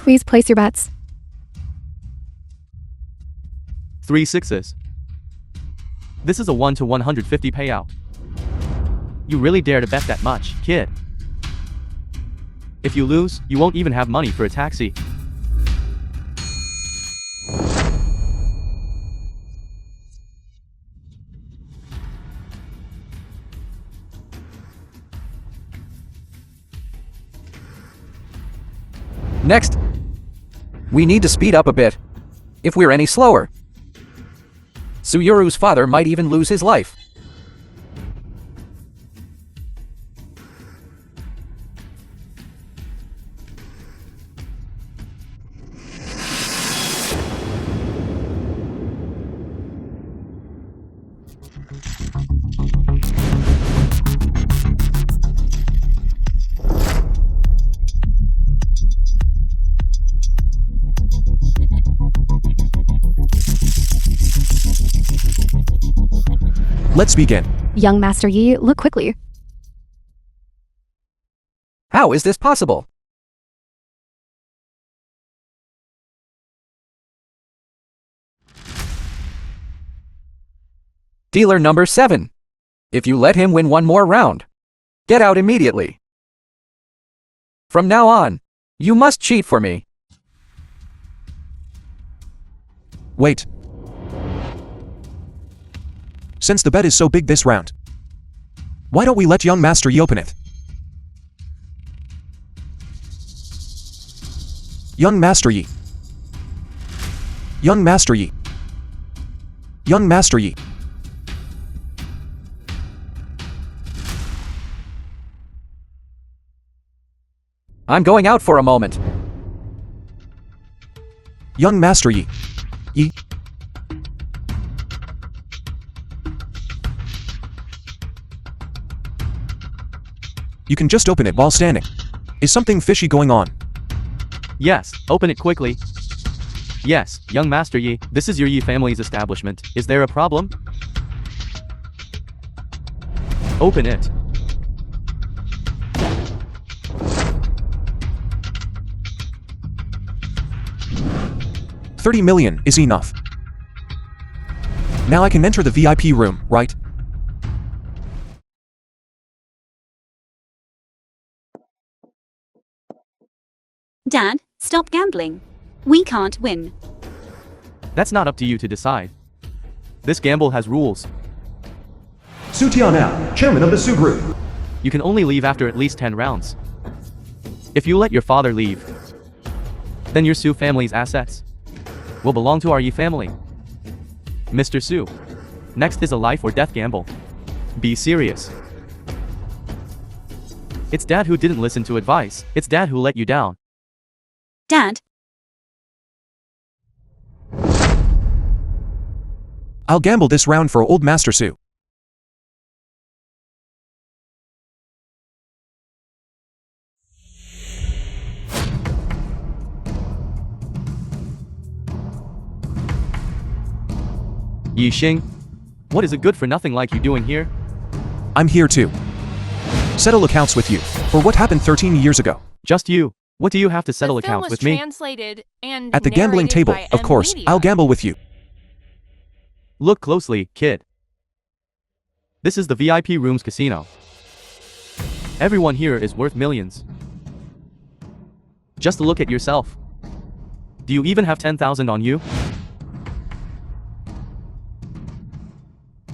Please place your bets. 3 sixes. This is a 1 to 150 payout. You really dare to bet that much, kid? If you lose, you won't even have money for a taxi. Next, we need to speed up a bit. If we're any slower, Su Yuru's father might even lose his life. Let's begin. Young Master Yi, look quickly. How is this possible? Dealer number 7. If you let him win one more round, get out immediately. From now on, you must cheat for me. Wait. Since the bet is so big this round, why don't we let young Master Yi open it? Young Master Yi. Young Master Yi. Young Master Yi. I'm going out for a moment. Young Master Yi. Yi. You can just open it while standing. Is something fishy going on? Yes, open it quickly. Yes, young Master Yi, this is your Yi family's establishment. Is there a problem? Open it. $30 million is enough. Now I can enter the VIP room, right? Dad, stop gambling. We can't win. That's not up to you to decide. This gamble has rules. Su Tianao, chairman of the Su Group. You can only leave after at least 10 rounds. If you let your father leave, then your Su family's assets will belong to our Yi family. Mr. Su, next is a life or death gamble. Be serious. It's Dad who didn't listen to advice. It's Dad who let you down. Dad, I'll gamble this round for old Master Su. Yi Xing, what is a good-for-nothing like you doing here? I'm here to settle accounts with you for what happened 13 years ago. Just you. What do you have to settle The film accounts was with me? translated and At the gambling narrated table, by of course, Media. I'll gamble with you. Look closely, kid. This is the VIP room's casino. Everyone here is worth millions. Just look at yourself. Do you even have 10,000 on you?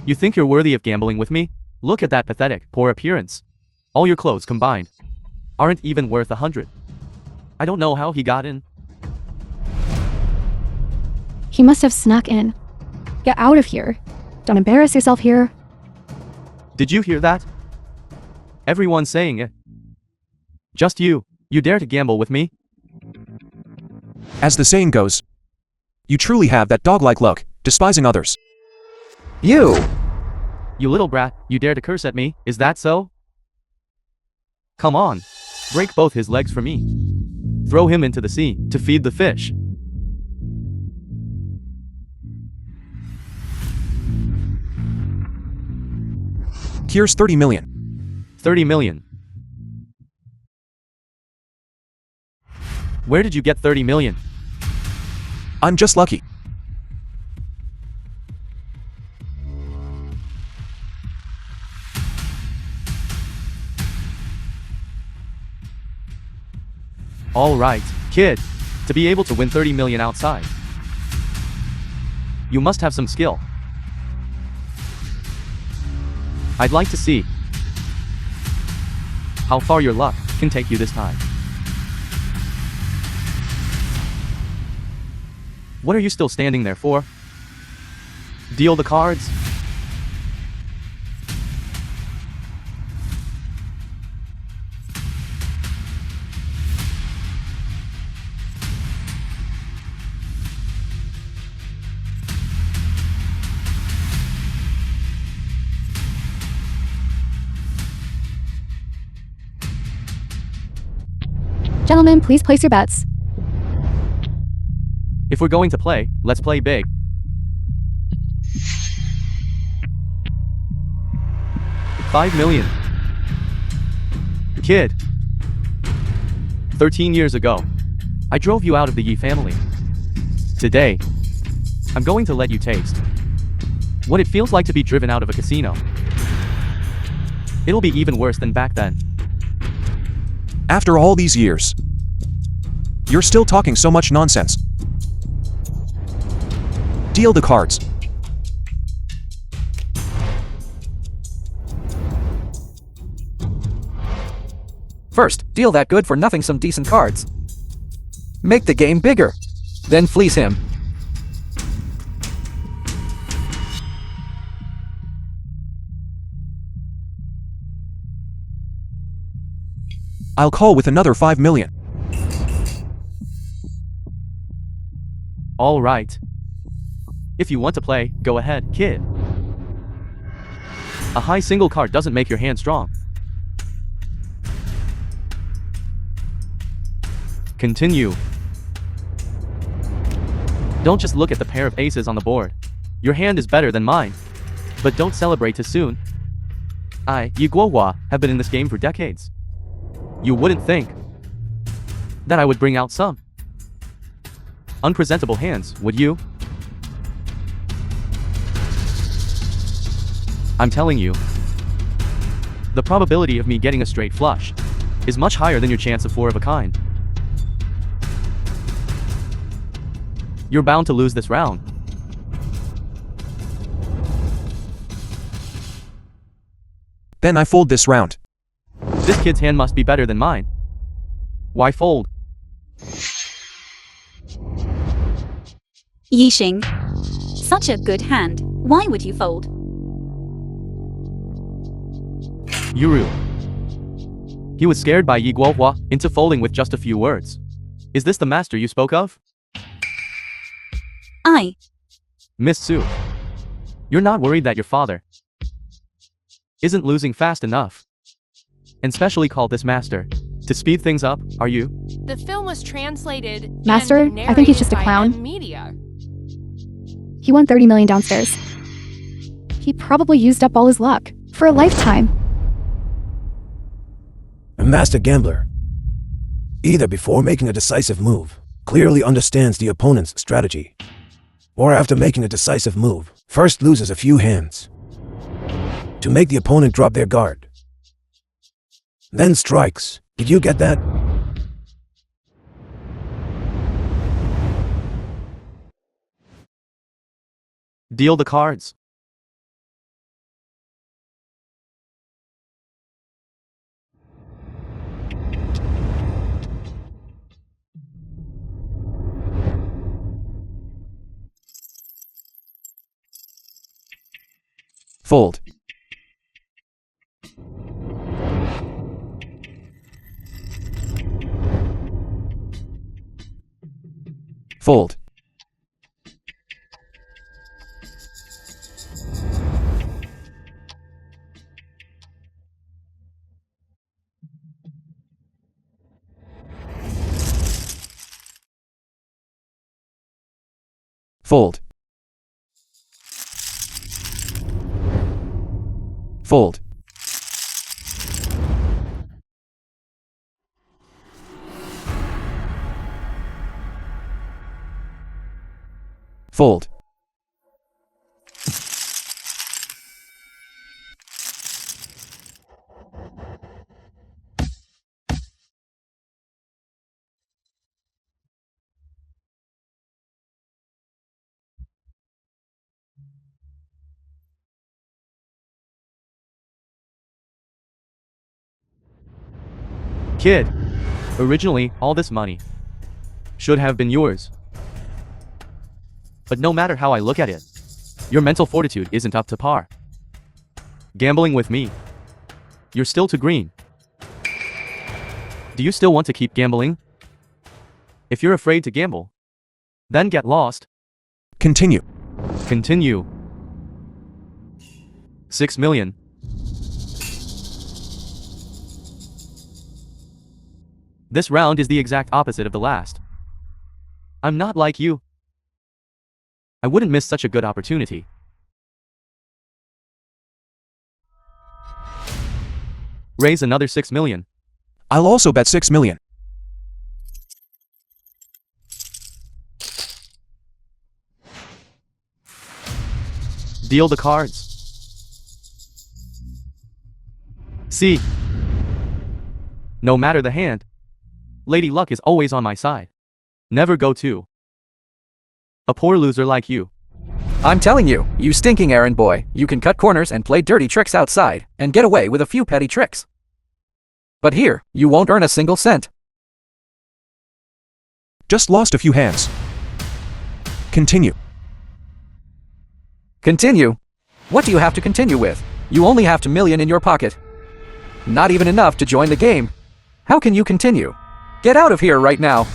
You think you're worthy of gambling with me? Look at that pathetic, poor appearance. All your clothes combined aren't even worth 100. I don't know how he got in. He must have snuck in. Get out of here. Don't embarrass yourself here. Did you hear that? Everyone's saying it. Just you. You dare to gamble with me? As the saying goes, you truly have that dog-like look, despising others. You! You little brat, you dare to curse at me, is that so? Come on. Break both his legs for me. Throw him into the sea, to feed the fish. Here's 30 million. 30 million. Where did you get 30 million? I'm just lucky. Alright, kid. To be able to win 30 million outside, you must have some skill. I'd like to see how far your luck can take you this time. What are you still standing there for? Deal the cards? Gentlemen, please place your bets. If we're going to play, let's play big. $5 million. Kid. 13 years ago, I drove you out of the Yi family. Today, I'm going to let you taste what it feels like to be driven out of a casino. It'll be even worse than back then. After all these years, you're still talking so much nonsense. Deal the cards. First, deal that good-for-nothing some decent cards. Make the game bigger. Then fleece him. I'll call with another 5 million. All right. If you want to play, go ahead, kid. A high single card doesn't make your hand strong. Continue. Don't just look at the pair of aces on the board. Your hand is better than mine. But don't celebrate too soon. Yi Guohua, have been in this game for decades. You wouldn't think that I would bring out some unpresentable hands, would you? I'm telling you, the probability of me getting a straight flush is much higher than your chance of 4 of a kind. You're bound to lose this round. Then I fold this round. This kid's hand must be better than mine. Why fold? Yixing. Such a good hand. Why would you fold? Yuru. He was scared by Yi Guohua into folding with just a few words. Is this the master you spoke of? Miss Su. You're not worried that your father isn't losing fast enough, and specially called this master to speed things up, are you? The film was translated. Master, and I think he's just a narrated by clown. M Media. He won 30 million downstairs. He probably used up all his luck for a lifetime. A master gambler, either before making a decisive move, clearly understands the opponent's strategy, or after making a decisive move, first loses a few hands to make the opponent drop their guard, then strikes. Did you get that? Deal the cards. Fold. Fold. Fold. Fold. Fold. Kid, originally, all this money should have been yours. But no matter how I look at it, your mental fortitude isn't up to par. Gambling with me, you're still too green. Do you still want to keep gambling? If you're afraid to gamble, then get lost. Continue. Continue. 6 million. This round is the exact opposite of the last. I'm not like you. I wouldn't miss such a good opportunity. Raise another 6 million. I'll also bet 6 million. Deal the cards. See. No matter the hand, Lady Luck is always on my side. Never go to a poor loser like you. I'm telling you, you stinking errand boy, you can cut corners and play dirty tricks outside, and get away with a few petty tricks. But here, you won't earn a single cent. Just lost a few hands. Continue. Continue? What do you have to continue with? You only have 2 million in your pocket. Not even enough to join the game. How can you continue? Get out of here right now.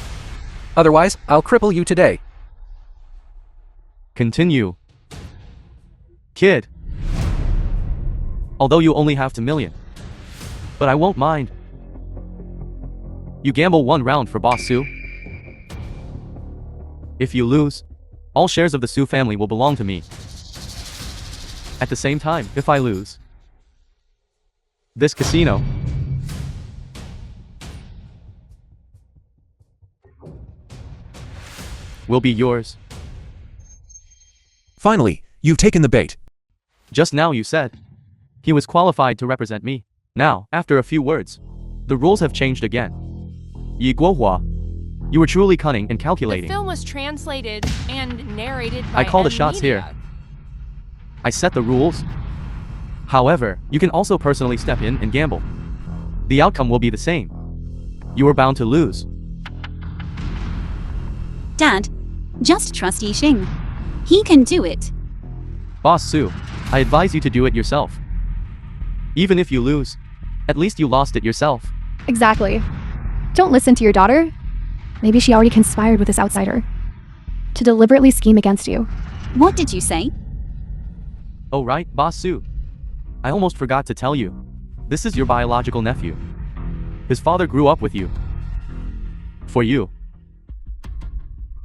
Otherwise, I'll cripple you today. Continue. Kid. Although you only have 2 million. But I won't mind. You gamble 1 round for Boss Su. If you lose, all shares of the Su family will belong to me. At the same time, if I lose, this casino will be yours. Finally, you've taken the bait. Just now you said he was qualified to represent me. Now, after a few words, the rules have changed again. Yi Guohua, you were truly cunning and The calculating. film was translated and narrated by I call the shots media. here. I set the rules. However, you can also personally step in and gamble. The outcome will be the same. You are bound to lose. Dad, just trust Yixing. He can do it. Boss Su, I advise you to do it yourself. Even if you lose, at least you lost it yourself. Exactly. Don't listen to your daughter. Maybe she already conspired with this outsider to deliberately scheme against you. What did you say? Oh right, Boss Su. I almost forgot to tell you. This is your biological nephew. His father grew up with you. For you.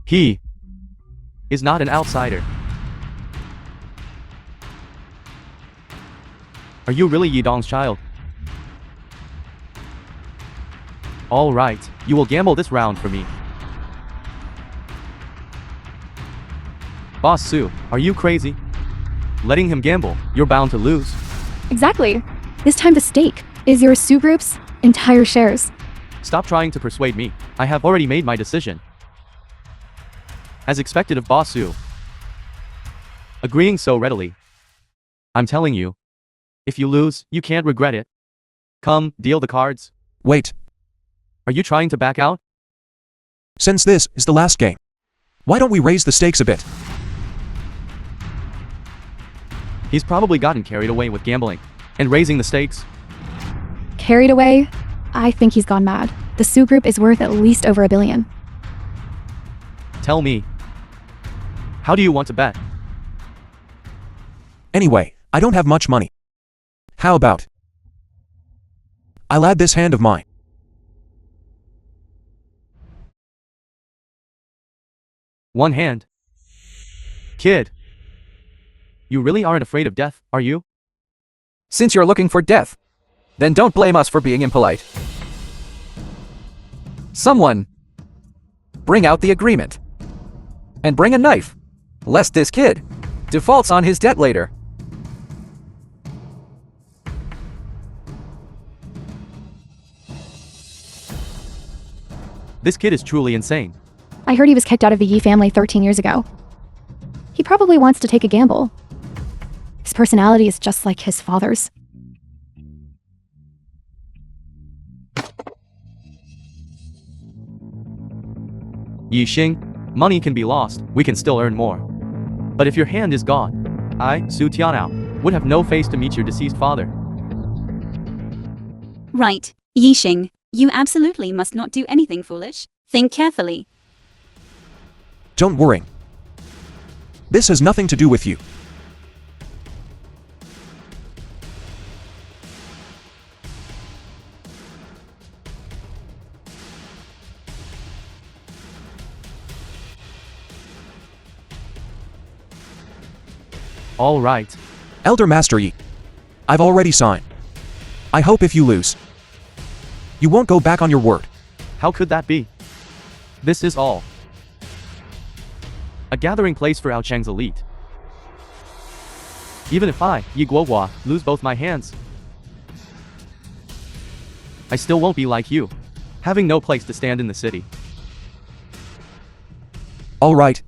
He is not an outsider. Are you really Yidong's child? Alright, you will gamble this round for me. Boss Su, are you crazy? Letting him gamble, you're bound to lose. Exactly. This time the stake is your Su Group's entire shares. Stop trying to persuade me. I have already made my decision. As expected of Boss Su. Agreeing so readily. I'm telling you. If you lose, you can't regret it. Come, deal the cards. Wait. Are you trying to back out? Since this is the last game, why don't we raise the stakes a bit? He's probably gotten carried away with gambling and raising the stakes. Carried away? I think he's gone mad. The Su Group is worth at least over $1 billion. Tell me. How do you want to bet? Anyway, I don't have much money. How about I'll add this hand of mine. One hand. Kid. You really aren't afraid of death, are you? Since you're looking for death, then don't blame us for being impolite. Someone, bring out the agreement. And bring a knife. lest this kid defaults on his debt later. This kid is truly insane. I heard he was kicked out of the Yi family 13 years ago. He probably wants to take a gamble. His personality is just like his father's. Yixing, money can be lost, we can still earn more. But if your hand is gone, I, Su Tianao, would have no face to meet your deceased father. Right, Yixing, you absolutely must not do anything foolish. Think carefully. Don't worry. This has nothing to do with you. All right. Elder Master Yi, I've already signed. I hope if you lose, you won't go back on your word. How could that be? This is all a gathering place for Ao Cheng's elite. Even if I, Yi Guohua, lose both my hands, I still won't be like you, having no place to stand in the city. All right.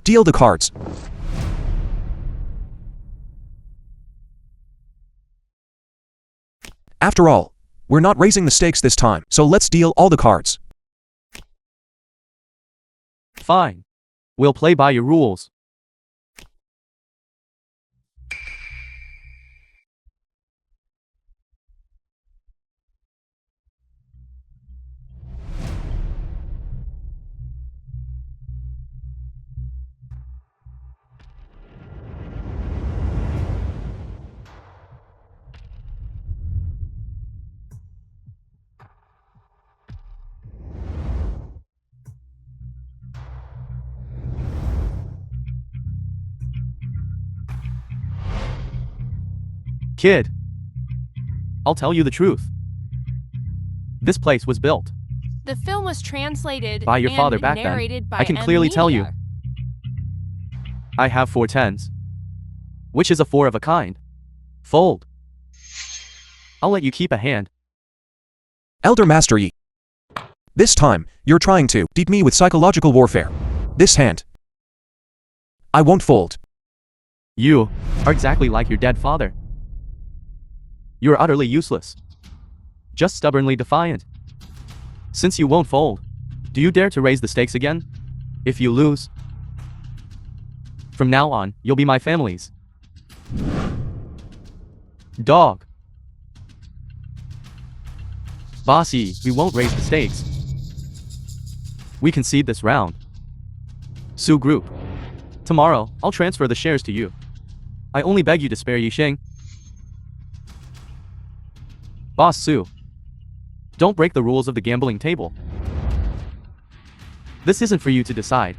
Deal the cards. After all, we're not raising the stakes this time, so let's deal all the cards. Fine. We'll play by your rules. Kid, I'll tell you the truth. This place was built The film was translated by your and father back then. narrated by I can clearly tell you. media. I have 4 tens, which is a 4 of a kind. Fold. I'll let you keep a hand. Elder Master Yi, this time, you're trying to beat me with psychological warfare. This hand, I won't fold. You are exactly like your dead father. You're utterly useless. Just stubbornly defiant. Since you won't fold, do you dare to raise the stakes again? If you lose, from now on, you'll be my family's dog. Bossy, we won't raise the stakes. We concede this round. Su Group. Tomorrow, I'll transfer the shares to you. I only beg you to spare Yixing. Boss Su, don't break the rules of the gambling table. This isn't for you to decide.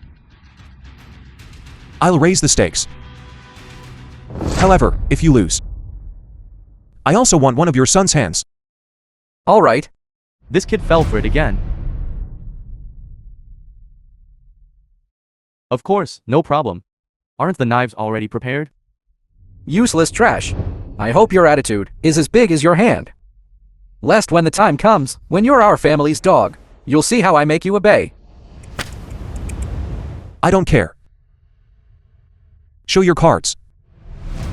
I'll raise the stakes. However, if you lose, I also want one of your son's hands. All right. This kid fell for it again. Of course, no problem. Aren't the knives already prepared? Useless trash. I hope your attitude is as big as your hand. Lest when the time comes, when you're our family's dog, you'll see how I make you obey. I don't care. Show your cards.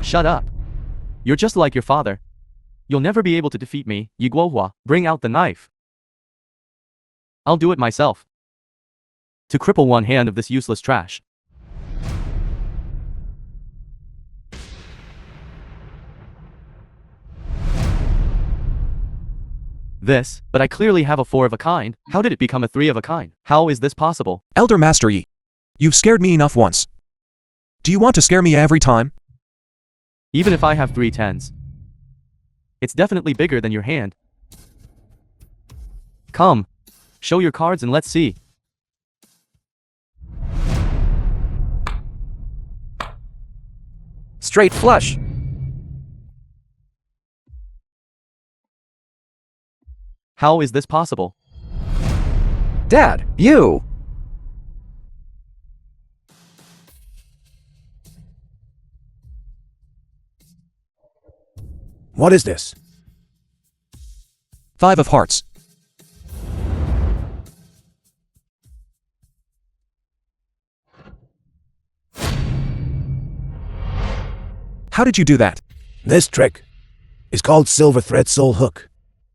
Shut up. You're just like your father. You'll never be able to defeat me, Yi Guohua. Bring out the knife. I'll do it myself. To cripple one hand of this useless trash. This, but I clearly have a 4 of a kind. How did it become a 3 of a kind? How is this possible? Elder Master Yi, you've scared me enough once. Do you want to scare me every time? Even if I have 3 tens, it's definitely bigger than your hand. Come, show your cards and let's see. Straight flush. How is this possible? Dad, you! What is this? 5 of hearts. How did you do that? This trick is called Silver Thread Soul Hook.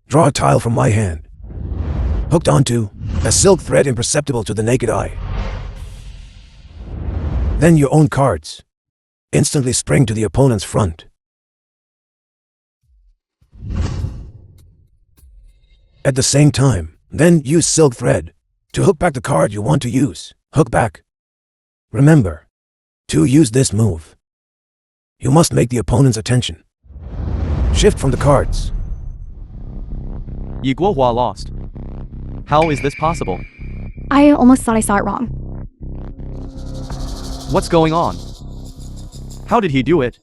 Draw a tile from my hand, hooked onto a silk thread imperceptible to the naked eye. Then your own cards instantly spring to the opponent's front. At the same time, then use silk thread to hook back the card you want to use. Hook back. Remember, to use this move, you must make the opponent's attention shift from the cards. Yi Guohua lost. How is this possible? I almost thought I saw it wrong. What's going on? How did he do it?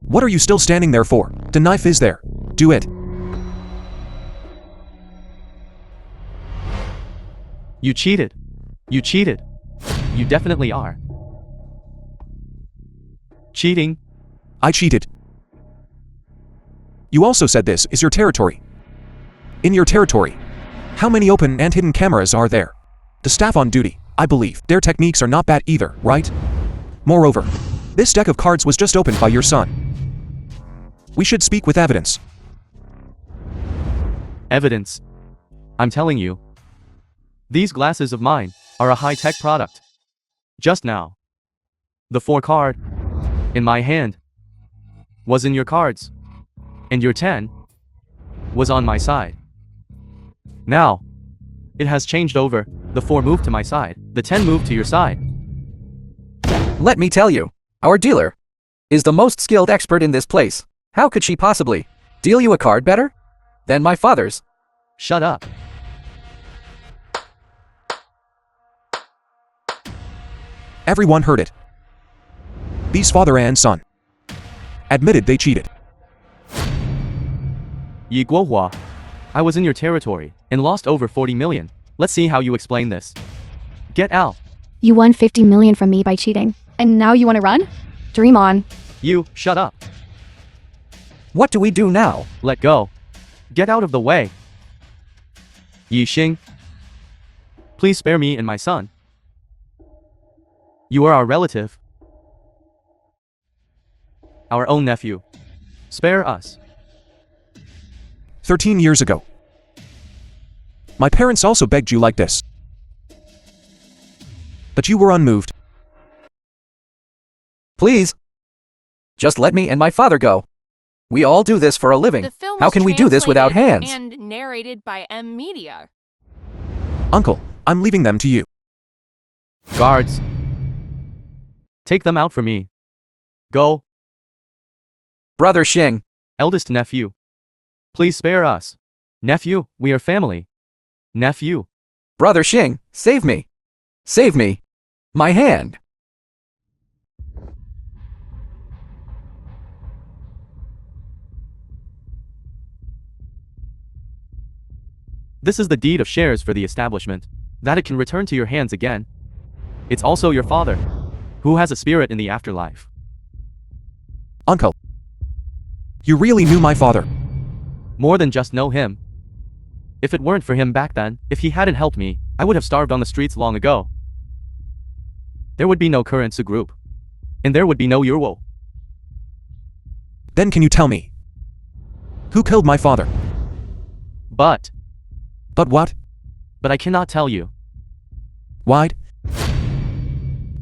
What are you still standing there for? The knife is there. Do it. You cheated. You cheated. You definitely are. Cheating. I cheated. You also said this is your territory. In your territory, how many open and hidden cameras are there? The staff on duty, I believe, their techniques are not bad either, right? Moreover, this deck of cards was just opened by your son. We should speak with evidence. Evidence. I'm telling you. These glasses of mine are a high-tech product. Just now, the 4 card in my hand was in your cards, and your 10 was on my side. Now, it has changed over. The 4 moved to my side, the 10 moved to your side. Let me tell you, our dealer is the most skilled expert in this place. How could she possibly deal you a card better than my father's? Shut up. Everyone heard it. These father and son admitted they cheated. Yi Guohua, I was in your territory and lost over 40 million. Let's see how you explain this. Get out. You won 50 million from me by cheating, and now you want to run? Dream on. You, shut up. What do we do now? Let go. Get out of the way. Yi Xing, please spare me and my son. You are our relative. Our own nephew. Spare us. 13 years ago. My parents also begged you like this. But you were unmoved. Please. Just let me and my father go. We all do this for a living. The film How was can we do this without translated hands? And narrated by M Media. Uncle, I'm leaving them to you. Guards. Take them out for me. Go. Brother Xing. Eldest nephew. Please spare us. Nephew, we are family. Nephew. Brother Xing, save me. Save me. My hand. This is the deed of shares for the establishment, that it can return to your hands again. It's also your father, who has a spirit in the afterlife. Uncle. You really knew my father. More than just know him. If it weren't for him back then, if he hadn't helped me, I would have starved on the streets long ago. There would be no current Su group. And there would be no Yuru. Then can you tell me? Who killed my father? But What? I cannot tell you. Why?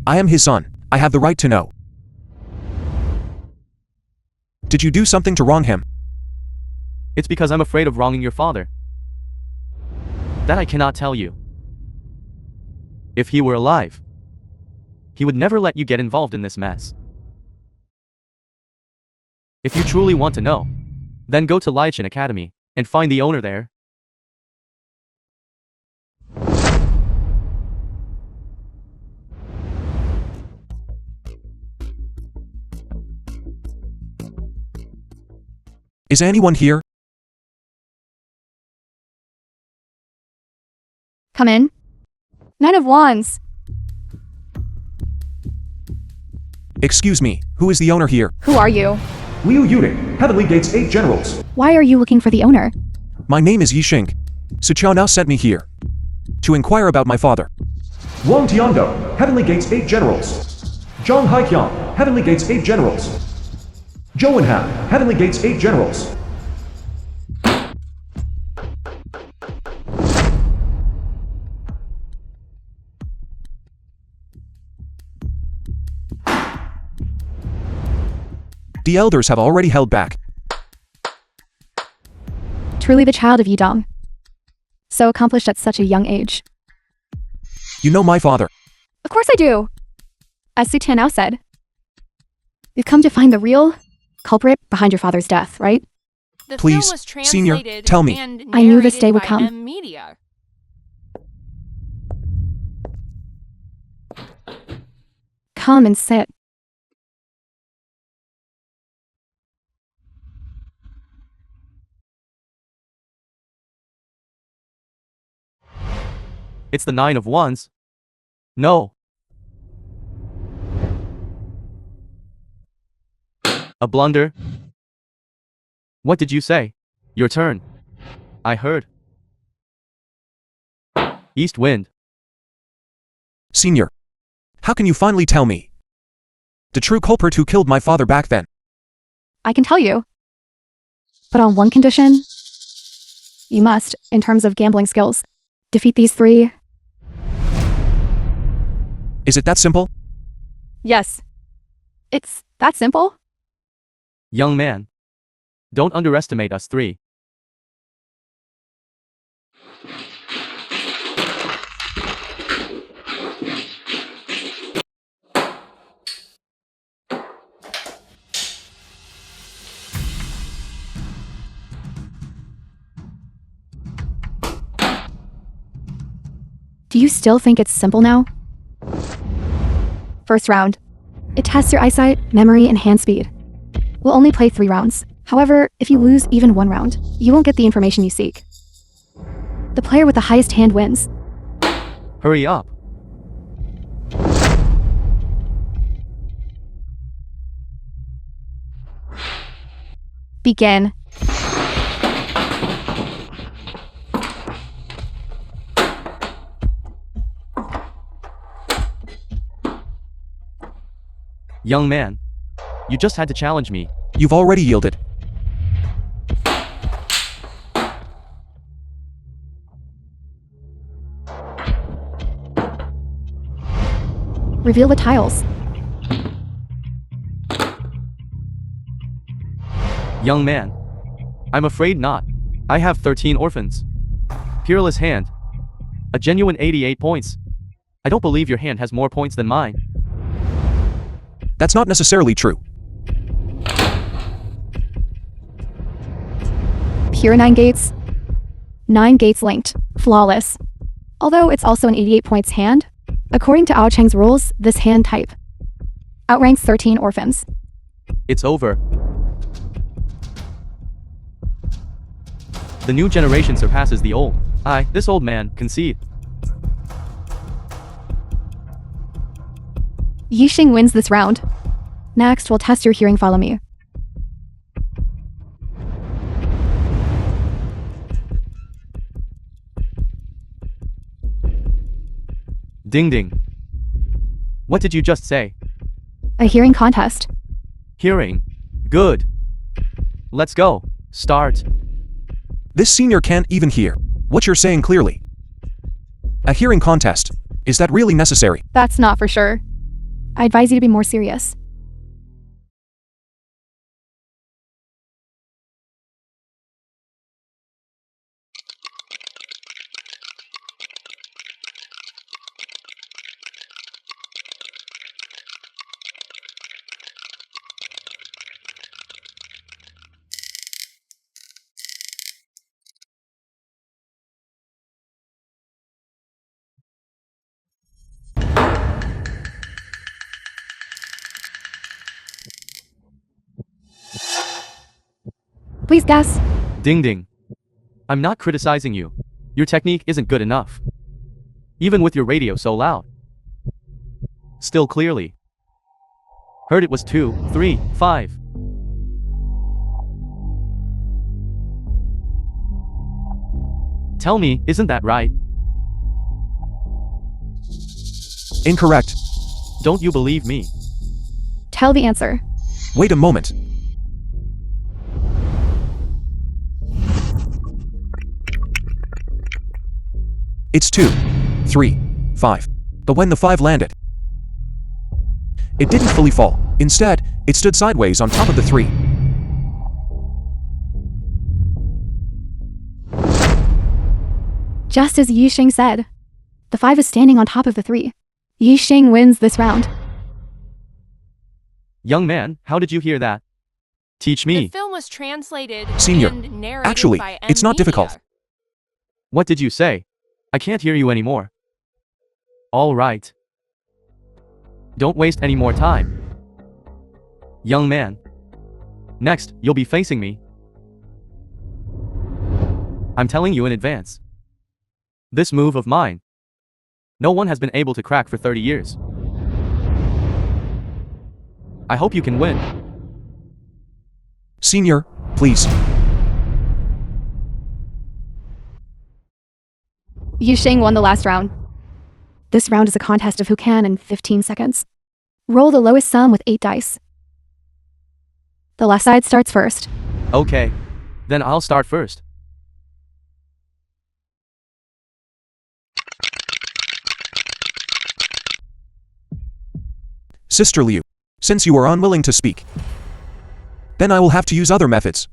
I am his son. I have the right to know. Did you do something to wrong him? It's because I'm afraid of wronging your father. That I cannot tell you. If he were alive, he would never let you get involved in this mess. If you truly want to know, then go to Liachen Academy and find the owner there. Is anyone here? Come in. 9 of Wands. Excuse me, who is the owner here? Who are you? Liu Yuding, Heavenly Gates 8 Generals. Why are you looking for the owner? My name is Yi Xing. Su Qiao now sent me here to inquire about my father. Wang Tiando, Heavenly Gates 8 Generals. Zhang Haiqiang, Heavenly Gates 8 Generals. Zhou Wenhan, Heavenly Gates 8 Generals. The elders have already held back. Truly the child of Yidong. So accomplished at such a young age. You know my father. Of course I do. As Su Tianao said, you've come to find the real culprit behind your father's death, right? The Please, film was Senior, translated tell me. and I knew this narrated day would by come. M Media. Come and sit. It's the 9 of Wands. No. A blunder? What did you say? Your turn. I heard. East wind. Senior, how can you finally tell me the true culprit who killed my father back then? I can tell you. But on one condition, you must, in terms of gambling skills, defeat these 3. Is it that simple? Yes. It's that simple. Young man. Don't underestimate us 3. Do you still think it's simple now? First round. It tests your eyesight, memory, and hand speed. We'll only play 3 rounds. However, if you lose even 1 round, you won't get the information you seek. The player with the highest hand wins. Hurry up. Begin. Young man. You just had to challenge me. You've already yielded. Reveal the tiles. Young man. I'm afraid not. I have 13 orphans. Peerless hand. A genuine 88 points. I don't believe your hand has more points than mine. That's not necessarily true. Pure 9 gates. 9 gates linked. Flawless. Although it's also an 88 points hand, according to Ao Cheng's rules, this hand type outranks 13 orphans. It's over. The new generation surpasses the old. This old man, concede. Yi Xing wins this round. Next, we'll test your hearing. Follow me. Ding ding. What did you just say? A hearing contest. Hearing. Good. Let's go. Start. This senior can't even hear what you're saying clearly. A hearing contest. Is that really necessary? That's not for sure. I advise you to be more serious. Please guess. Ding ding. I'm not criticizing you. Your technique isn't good enough. Even with your radio so loud. Still clearly. Heard it was 2, 3, 5. Tell me, isn't that right? Incorrect. Don't you believe me? Tell the answer. Wait a moment. It's 2, 3, 5. But when the 5 landed, it didn't fully fall. Instead, it stood sideways on top of the 3. Just as Yixing said. The 5 is standing on top of the 3. Yixing wins this round. Young man, how did you hear that? Teach The me. film was translated Senior, and narrated actually, by it's not Media. difficult. What did you say? I can't hear you anymore. All right. Don't waste any more time. Young man. Next, you'll be facing me. I'm telling you in advance. This move of mine, no one has been able to crack for 30 years. I hope you can win. Senior, please. Yixing won the last round. This round is a contest of who can in 15 seconds. Roll the lowest sum with 8 dice. The left side starts first. Okay. Then I'll start first. Sister Liu, since you are unwilling to speak, then I will have to use other methods.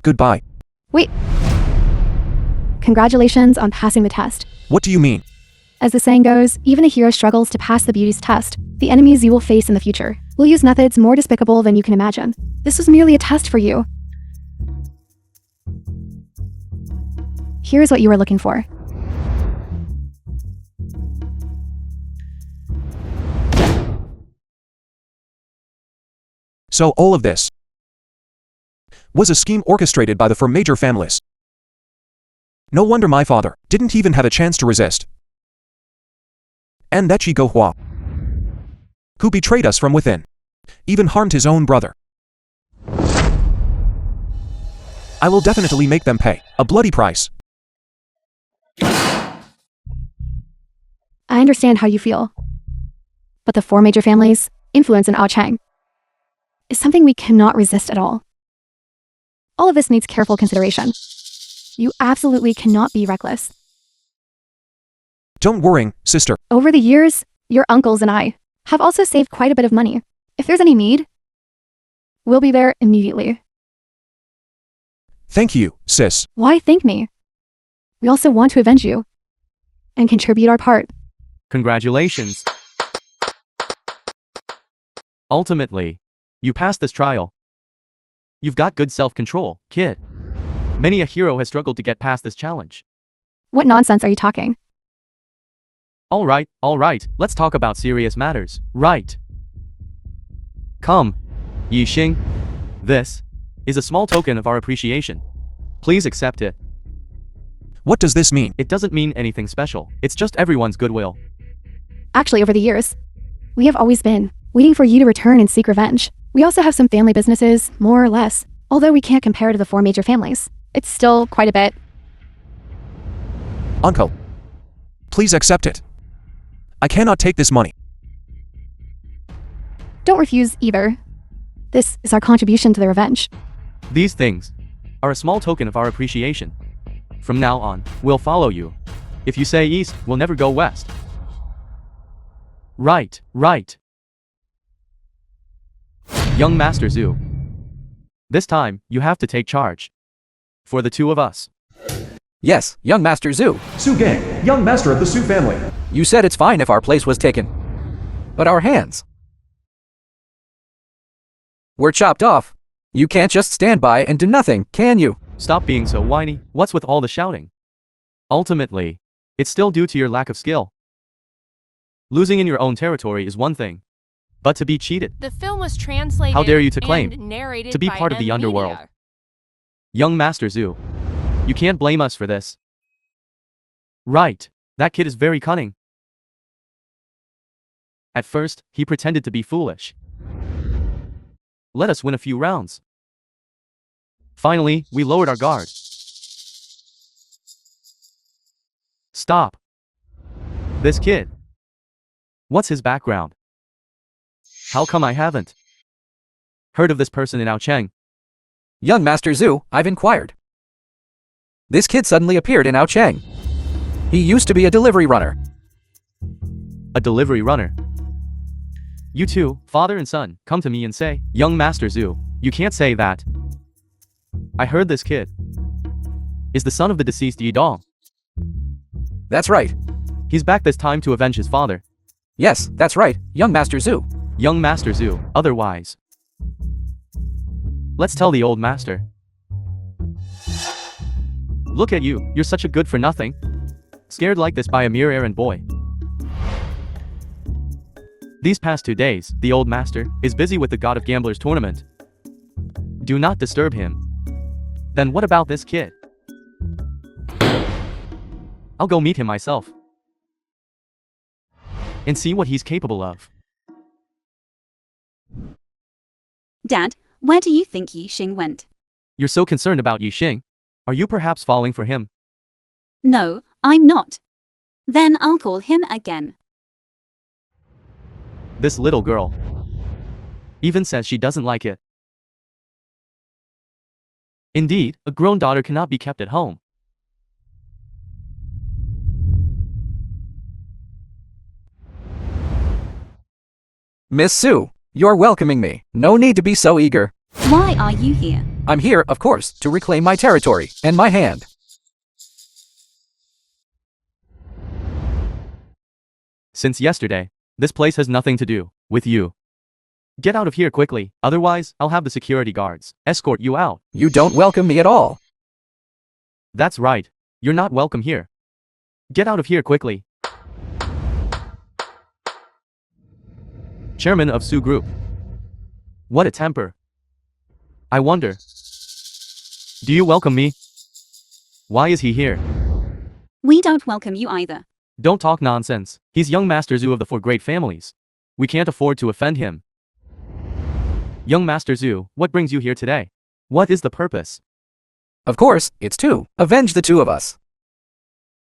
Goodbye. Wait. Congratulations on passing the test. What do you mean? As the saying goes, even a hero struggles to pass the beauty's test. The enemies you will face in the future will use methods more despicable than you can imagine. This was merely a test for you. Here's what you were looking for. So all of this was a scheme orchestrated by the four major families. No wonder my father didn't even have a chance to resist. And that Chi Hua, who betrayed us from within, even harmed his own brother. I will definitely make them pay a bloody price. I understand how you feel. But the four major families' influence in Chang is something we cannot resist at all. All of this needs careful consideration. You absolutely cannot be reckless. Don't worry, sister. Over the years, your uncles and I have also saved quite a bit of money. If there's any need, we'll be there immediately. Thank you, sis. Why thank me? We also want to avenge you and contribute our part. Congratulations. Ultimately, you passed this trial. You've got good self-control, kid. Many a hero has struggled to get past this challenge. What nonsense are you talking? All right, let's talk about serious matters, right? Come, Yixing. This is a small token of our appreciation. Please accept it. What does this mean? It doesn't mean anything special. It's just everyone's goodwill. Actually, over the years, we have always been waiting for you to return and seek revenge. We also have some family businesses, more or less. Although we can't compare to the four major families, it's still quite a bit. Uncle, please accept it. I cannot take this money. Don't refuse either. This is our contribution to the revenge. These things are a small token of our appreciation. From now on, we'll follow you. If you say east, we'll never go west. Right. Young Master Xu. This time, you have to take charge. For the two of us. Yes, young Master Xu. Su Gang, young master of the Su family. You said it's fine if our place was taken. But our hands were chopped off. You can't just stand by and do nothing, can you? Stop being so whiny. What's with all the shouting? Ultimately, it's still due to your lack of skill. Losing in your own territory is one thing. But to be cheated, The film was translated how dare you to claim and narrated to be by part of the M underworld? Media. Young Master Xu. You can't blame us for this. Right. That kid is very cunning. At first, he pretended to be foolish. Let us win a few rounds. Finally, we lowered our guard. Stop. This kid. What's his background? How come I haven't heard of this person in Aocheng? Young Master Xu, I've inquired. This kid suddenly appeared in Aocheng. He used to be a delivery runner. A delivery runner. You two, father and son, come to me and say, Young Master Xu, you can't say that. I heard this kid is the son of the deceased Yi Dong. That's right. He's back this time to avenge his father. Yes, that's right, Young Master Xu. Young Master Xu, otherwise. Let's tell the old master. Look at you, you're such a good for nothing. Scared like this by a mere errand boy. These past 2 days, the old master is busy with the God of Gamblers tournament. Do not disturb him. Then what about this kid? I'll go meet him myself and see what he's capable of. Dad, where do you think Yi Xing went? You're so concerned about Yi Xing. Are you perhaps falling for him? No, I'm not. Then I'll call him again. This little girl even says she doesn't like it. Indeed, a grown daughter cannot be kept at home. Miss Su, you're welcoming me. No need to be so eager. Why are you here? I'm here, of course, to reclaim my territory and my hand. Since yesterday, this place has nothing to do with you. Get out of here quickly, otherwise I'll have the security guards escort you out. You don't welcome me at all. That's right. You're not welcome here. Get out of here quickly. Chairman of Su Group. What a temper. I wonder. Do you welcome me? Why is he here? We don't welcome you either. Don't talk nonsense. He's young Master Xu of the 4 great families. We can't afford to offend him. Young Master Xu, what brings you here today? What is the purpose? Of course, it's to avenge the 2 of us.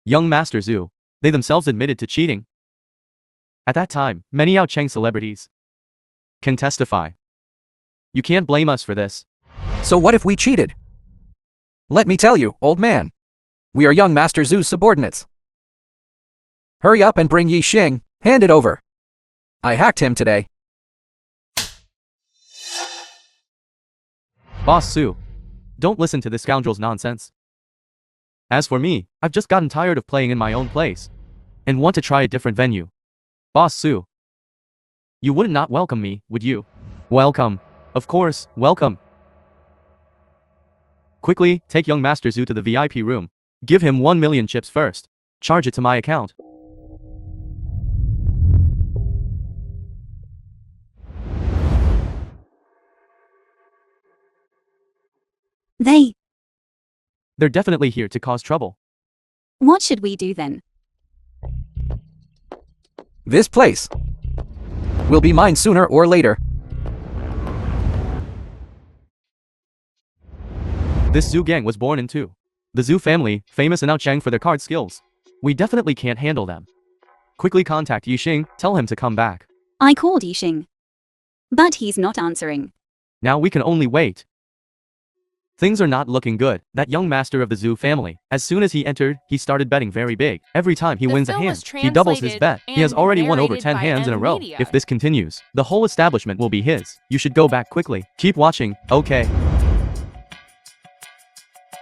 Young Master Xu, they themselves admitted to cheating. At that time, many Aocheng celebrities can testify. You can't blame us for this. So what if we cheated? Let me tell you, old man. We are young Master Xu's subordinates. Hurry up and bring Yi Xing. Hand it over. I hacked him today. Boss Su, don't listen to this scoundrel's nonsense. As for me, I've just gotten tired of playing in my own place and want to try a different venue. Boss Su, you wouldn't not welcome me, would you? Welcome. Of course, welcome. Quickly, take young Master Xu to the VIP room. Give him 1 million chips first. Charge it to my account. They're definitely here to cause trouble. What should we do then? This place will be mine sooner or later. This Xu gang was born into the Xu family, famous in Aocheng for their card skills. We definitely can't handle them. Quickly contact Yi Xing, tell him to come back. I called Yi Xing, but he's not answering. Now we can only wait. Things are not looking good. That young master of the Xu family, as soon as he entered, he started betting very big. Every time he wins a hand, he doubles his bet. He has already won over 10 hands in a row. If this continues, the whole establishment will be his. You should go back quickly. Keep watching, okay?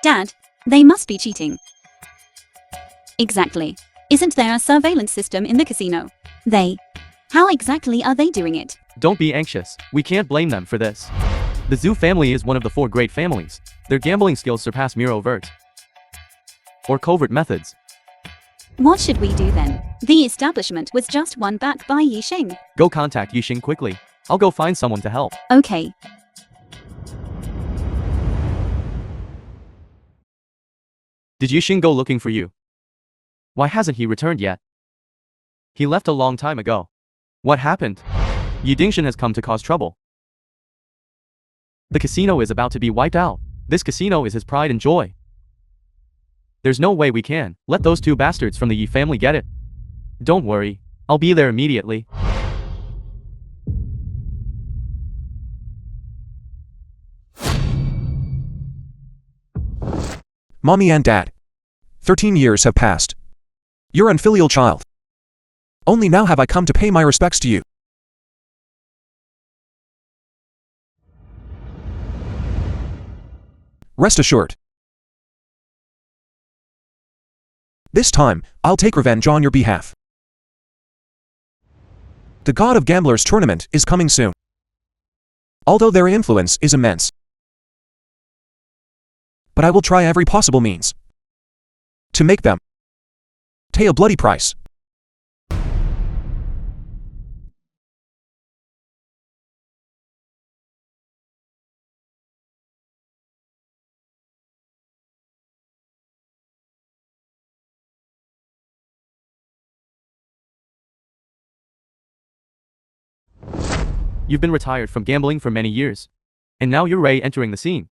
Dad, they must be cheating. Exactly. Isn't there a surveillance system in the casino? How exactly are they doing it? Don't be anxious. We can't blame them for this. The Xu family is one of the 4 great families. Their gambling skills surpass mere overt or covert methods. What should we do then? The establishment was just won back by Yi Xing. Go contact Yi Xing quickly. I'll go find someone to help. Okay. Did Yi Xing go looking for you? Why hasn't he returned yet? He left a long time ago. What happened? Yi Dingshan has come to cause trouble. The casino is about to be wiped out. This casino is his pride and joy. There's no way we can let those two bastards from the Yi family get it. Don't worry, I'll be there immediately. Mommy and Dad. 13 years have passed. You're an filial child. Only now have I come to pay my respects to you. Rest assured. This time, I'll take revenge on your behalf. The God of Gamblers tournament is coming soon. Although their influence is immense. But I will try every possible means to make them pay a bloody price. You've been retired from gambling for many years, and now you're re-entering the scene.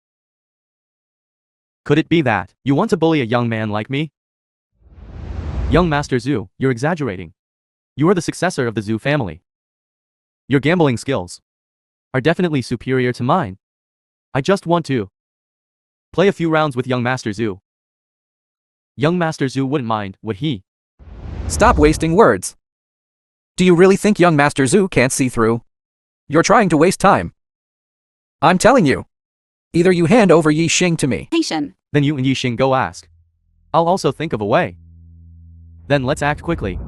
Could it be that you want to bully a young man like me? Young Master Xu, you're exaggerating. You are the successor of the Xu family. Your gambling skills are definitely superior to mine. I just want to play a few rounds with young Master Xu. Young Master Xu wouldn't mind, would he? Stop wasting words. Do you really think young Master Xu can't see through? You're trying to waste time. I'm telling you. Either you hand over Yi Xing to me. Patient. Then you and Yi Xing go ask. I'll also think of a way. Then let's act quickly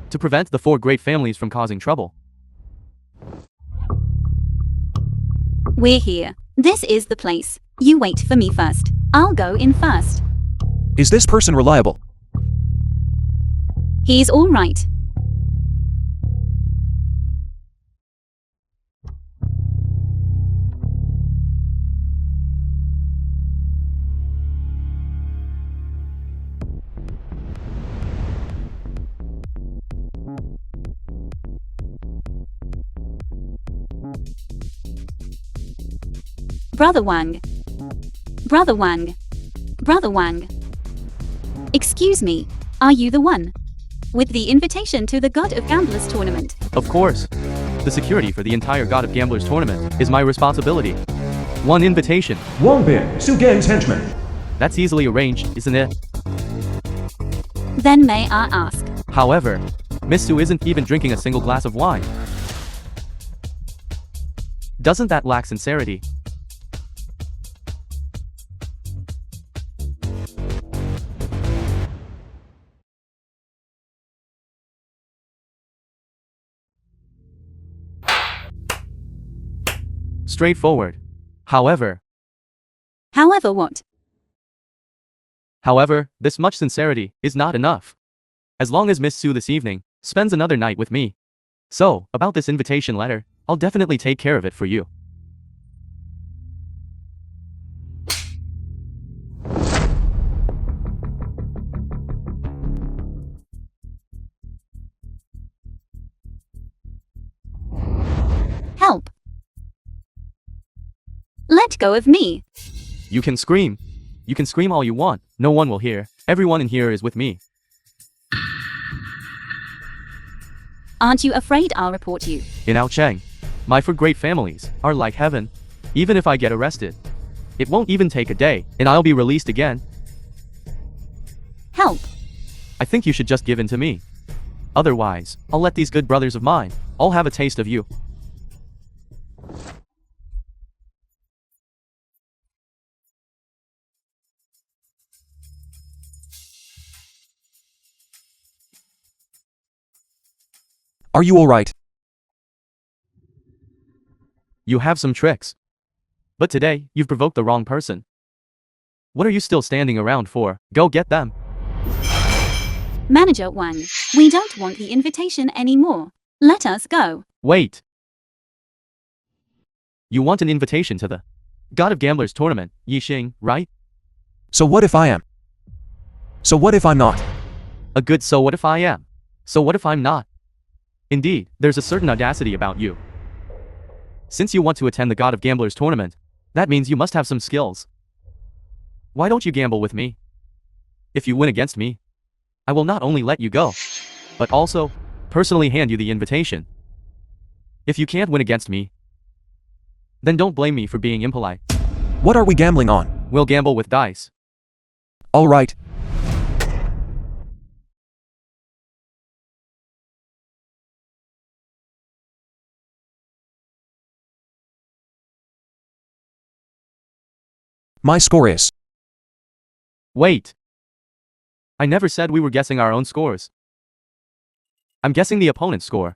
to prevent the four great families from causing trouble. We're here. This is the place. You wait for me first. I'll go in first. Is this person reliable? He's all right. Brother Wang. Brother Wang. Brother Wang. Excuse me, are you the one with the invitation to the God of Gamblers tournament? Of course. The security for the entire God of Gamblers tournament is my responsibility. One invitation. Wang Bin, Su Gang's henchman. That's easily arranged, isn't it? Then may I ask? However, Miss Su isn't even drinking a single glass of wine. Doesn't that lack sincerity? Straightforward. However, What? However, this much sincerity is not enough. As long as Miss Su this evening spends another night with me. So, about this invitation letter, I'll definitely take care of it for you. Help. Let go of me. You can scream. You can scream all you want. No one will hear. Everyone in here is with me. Aren't you afraid I'll report you? In Ao Cheng, my four great families are like heaven. Even if I get arrested, it won't even take a day, and I'll be released again. Help. I think you should just give in to me. Otherwise, I'll let these good brothers of mine all have a taste of you. Are you alright? You have some tricks. But today, you've provoked the wrong person. What are you still standing around for? Go get them. Manager Wang, we don't want the invitation anymore. Let us go. Wait. You want an invitation to the God of Gamblers tournament, Yi Xing, right? So what if I am? So what if I'm not? A good so what if I am? So what if I'm not? Indeed, there's a certain audacity about you. Since you want to attend the God of Gamblers tournament, that means you must have some skills. Why don't you gamble with me? If you win against me, I will not only let you go, but also personally hand you the invitation. If you can't win against me, then don't blame me for being impolite. What are we gambling on? We'll gamble with dice. All right. My score is... Wait. I never said we were guessing our own scores. I'm guessing the opponent's score.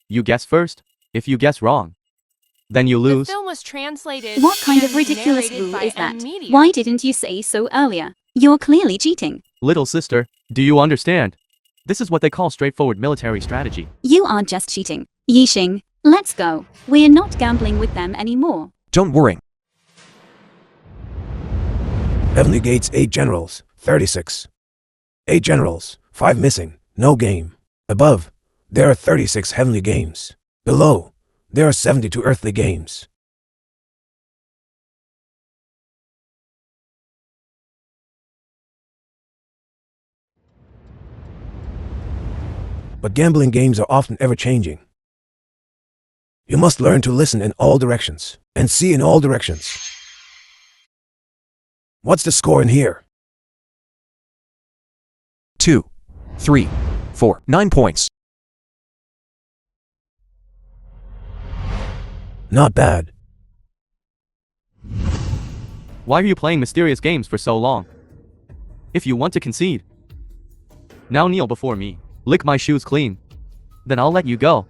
You guess first. If you guess wrong, then you The lose. film was translated. What kind of and ridiculous narrated rule by is a that? media. Why didn't you say so earlier? You're clearly cheating. Little sister, do you understand? This is what they call straightforward military strategy. You are just cheating. Yixing, let's go. We're not gambling with them anymore. Don't worry. Heavenly Gates 8 generals, 36. 8 generals, 5 missing, no game. Above, there are 36 heavenly games. Below, there are 72 earthly games. But gambling games are often ever-changing. You must learn to listen in all directions and see in all directions. What's the score in here? 2, 3, 4, 9 points. Not bad. Why are you playing mysterious games for so long? If you want to concede, now kneel before me, lick my shoes clean, then I'll let you go.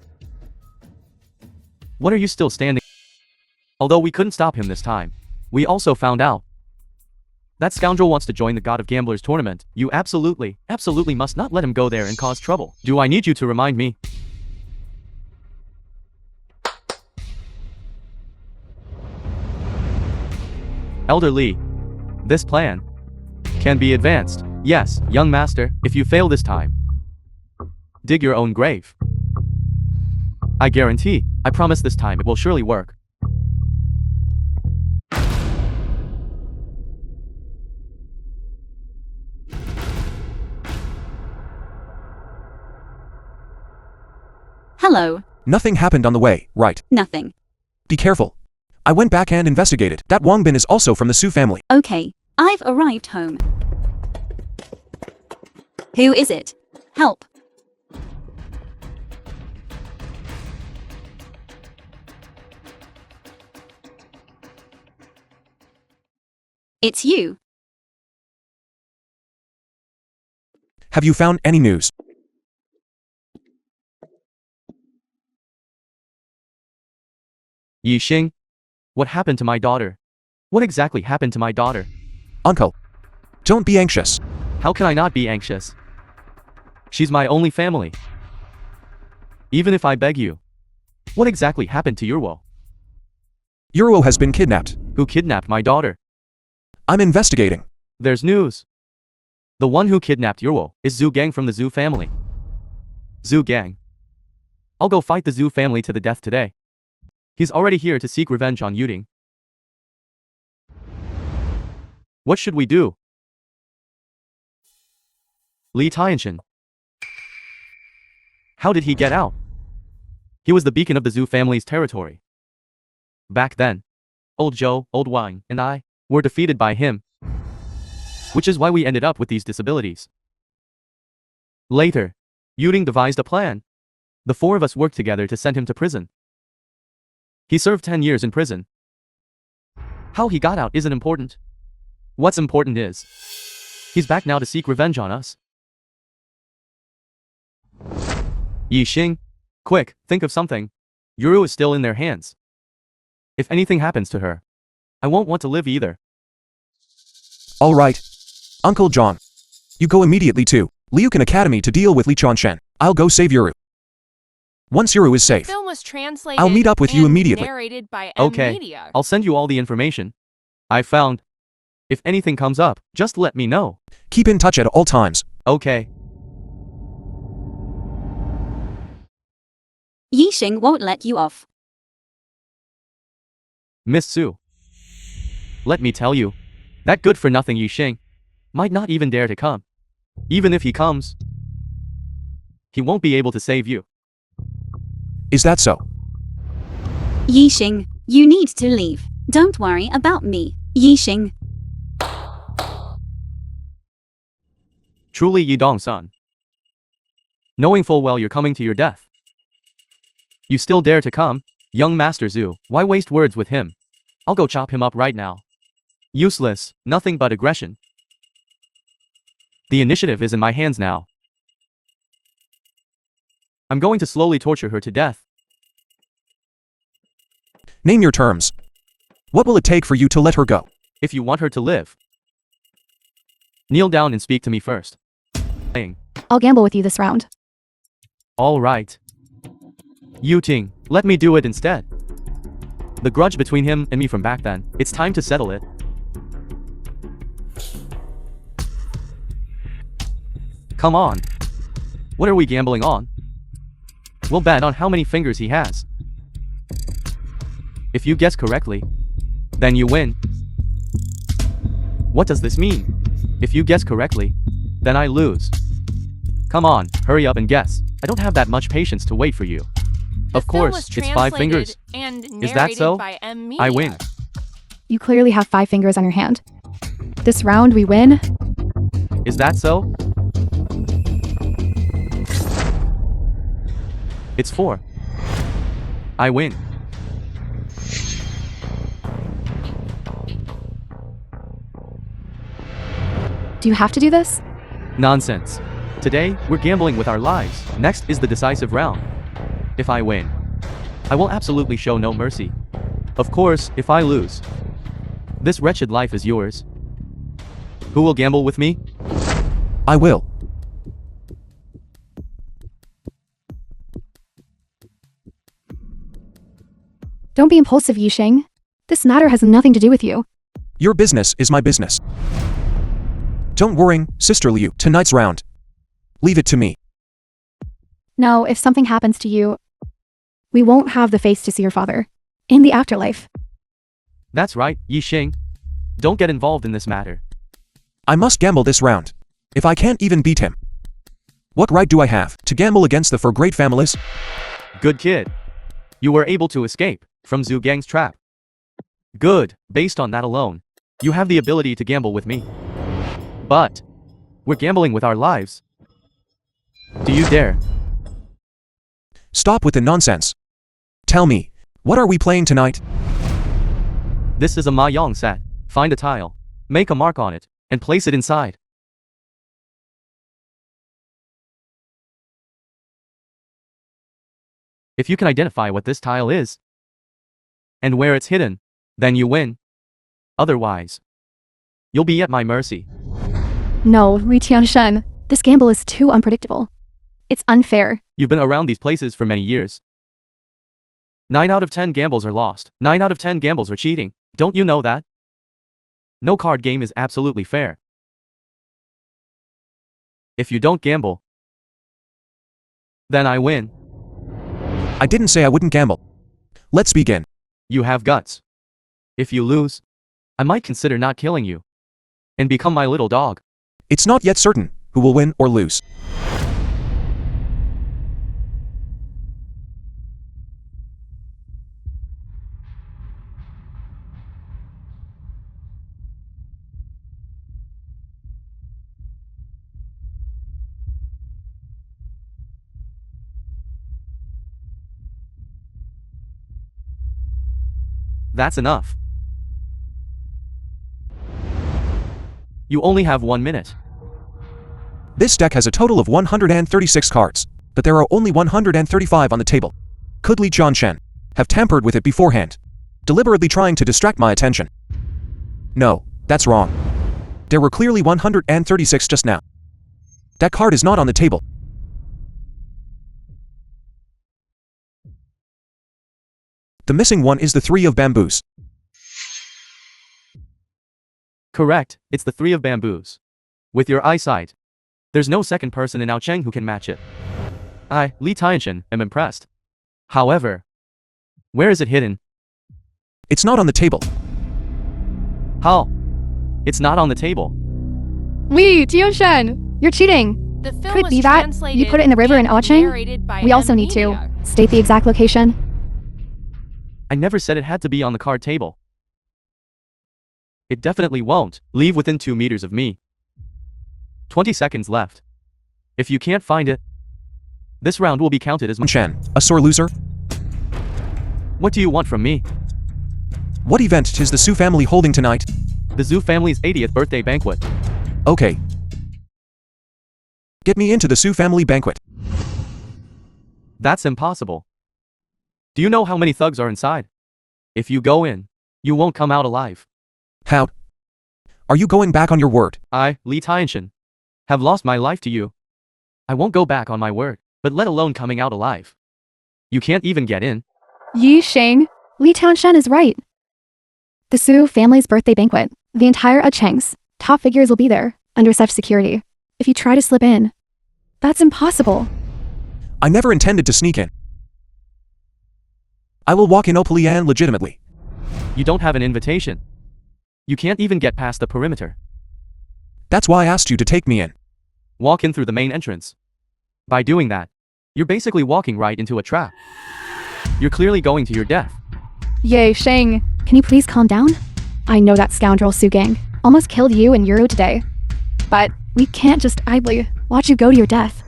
What are you still standing? Although we couldn't stop him this time, we also found out that scoundrel wants to join the God of Gamblers tournament. You absolutely must not let him go there and cause trouble. Do I need you to remind me? Elder Lee, this plan can be advanced. Yes, young master, if you fail this time, dig your own grave. I guarantee, I promise this time it will surely work. Hello. Nothing happened on the way, right? Nothing. Be careful. I went back and investigated. That Wang Bin is also from the Su family. Okay, I've arrived home. Who is it? Help. It's you. Have you found any news? Yixing, what happened to my daughter? What exactly happened to my daughter? Uncle, don't be anxious. How can I not be anxious? She's my only family. Even if I beg you, what exactly happened to Yuru? Yuru has been kidnapped. Who kidnapped my daughter? I'm investigating. There's news. The one who kidnapped Yuru is Zhu Gang from the Zhu family. Zhu Gang. I'll go fight the Zhu family to the death today. He's already here to seek revenge on Yuding. What should we do? Li Tianxin. How did he get out? He was the beacon of the Zhu family's territory. Back then, old Zhou, old Wang, and I were defeated by him, which is why we ended up with these disabilities. Later, Yuding devised a plan. The four of us worked together to send him to prison. He served 10 years in prison. How he got out isn't important. What's important is, he's back now to seek revenge on us. Yixing, quick, think of something. Yuru is still in their hands. If anything happens to her, I won't want to live either. All right. Uncle John. You go immediately to Liukan Academy to deal with Li Chanshen. I'll go save Yuru. Once Yuru is safe, Film was translated. I'll meet up with you and immediately. Narrated by Okay, media. I'll send you all the information I found. If anything comes up, just let me know. keep in touch at all times. Okay. Yixing won't let you off. Miss Su. Let me tell you, that good-for-nothing Yixing might not even dare to come. Even if he comes, he won't be able to save you. Is that so? Yixing, you need to leave. Don't worry about me, Yixing. Truly Yidong-san. Knowing full well you're coming to your death. You still dare to come? Young Master Xu, why waste words with him? I'll go chop him up right now. Useless, nothing but aggression. The initiative is in my hands now. I'm going to slowly torture her to death. Name your terms. What will it take for you to let her go? If you want her to live, kneel down and speak to me first. I'll gamble with you this round. All right. Yu Ting, let me do it instead. The grudge between him and me from back then, it's time to settle it. Come on. What are we gambling on? We'll bet on how many fingers he has. If you guess correctly, then you win. What does this mean? If you guess correctly, then I lose. Come on, hurry up and guess. I don't have that much patience to wait for you. Of course, it's 5 fingers. Is that so? I win. You clearly have 5 fingers on your hand. This round we win. Is that so? It's 4. I win. Do you have to do this? Nonsense. Today, we're gambling with our lives. Next is the decisive round. If I win, I will absolutely show no mercy. Of course, if I lose, this wretched life is yours. Who will gamble with me? I will. Don't be impulsive, Yixing. This matter has nothing to do with you. Your business is my business. Don't worry, Sister Liu, tonight's round. Leave it to me. No, if something happens to you, we won't have the face to see your father in the afterlife. That's right, Yixing. Don't get involved in this matter. I must gamble this round. If I can't even beat him, what right do I have to gamble against the four great families? Good kid. You were able to escape from Zhu Gang's trap. Good, based on that alone, you have the ability to gamble with me. But we're gambling with our lives. Do you dare? Stop with the nonsense. Tell me, what are we playing tonight? This is a Mahjong set. Find a tile, make a mark on it, and place it inside. If you can identify what this tile is, and where it's hidden, then you win. Otherwise, you'll be at my mercy. No, Li Tianshan, this gamble is too unpredictable. It's unfair. You've been around these places for many years. 9 out of 10 gambles are lost. 9 out of 10 gambles are cheating. Don't you know that? No card game is absolutely fair. If you don't gamble, then I win. I didn't say I wouldn't gamble. Let's begin. You have guts. If you lose, I might consider not killing you and become my little dog. It's not yet certain who will win or lose. That's enough. You only have 1 minute. This deck has a total of 136 cards, but there are only 135 on the table. Could Li Tianshan have tampered with it beforehand, deliberately trying to distract my attention? No, that's wrong. There were clearly 136 just now. That card is not on the table. The missing one is the 3 of bamboos. Correct, it's the 3 of bamboos. With your eyesight, there's no second person in Ao Cheng who can match it. I, Li Tianshan, am impressed. However, where is it hidden? It's not on the table. How? It's not on the table. Wee, Tianshan, you're cheating. The film Could it was be that? translated You put it in the river in and Aocheng? narrated by We also need to Media. state the exact location. I never said it had to be on the card table. It definitely won't. Leave within 2 meters of me. 20 seconds left. If you can't find it, this round will be counted as Chen, a sore loser? What do you want from me? What event is the Su family holding tonight? The Xu family's 80th birthday banquet. Okay. Get me into the Su family banquet. That's impossible. Do you know how many thugs are inside? If you go in, you won't come out alive. How? Are you going back on your word? I, Li Tianshan, have lost my life to you. I won't go back on my word, but let alone coming out alive. You can't even get in. Yi Sheng, Li Tianshan is right. The Su family's birthday banquet, the entire Acheng's top figures will be there, under such security. If you try to slip in, that's impossible. I never intended to sneak in. I will walk in Opolian legitimately. You don't have an invitation. You can't even get past the perimeter. That's why I asked you to take me in. Walk in through the main entrance. By doing that, you're basically walking right into a trap. You're clearly going to your death. Ye Sheng, can you please calm down? I know that scoundrel Su Gang almost killed you and Yuru today. But we can't just idly watch you go to your death.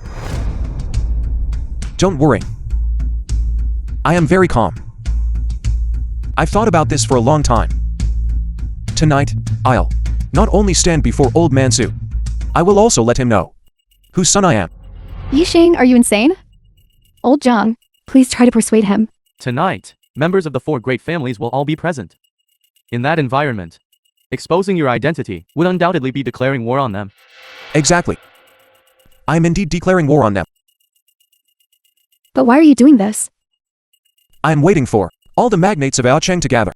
Don't worry. I am very calm. I've thought about this for a long time. Tonight, I'll not only stand before old man Su, I will also let him know whose son I am. Yi Sheng, are you insane? Old Zhang, please try to persuade him. Tonight, members of the 4 great families will all be present. In that environment, exposing your identity would undoubtedly be declaring war on them. Exactly. I am indeed declaring war on them. But why are you doing this? I am waiting for all the magnates of Aocheng to gather.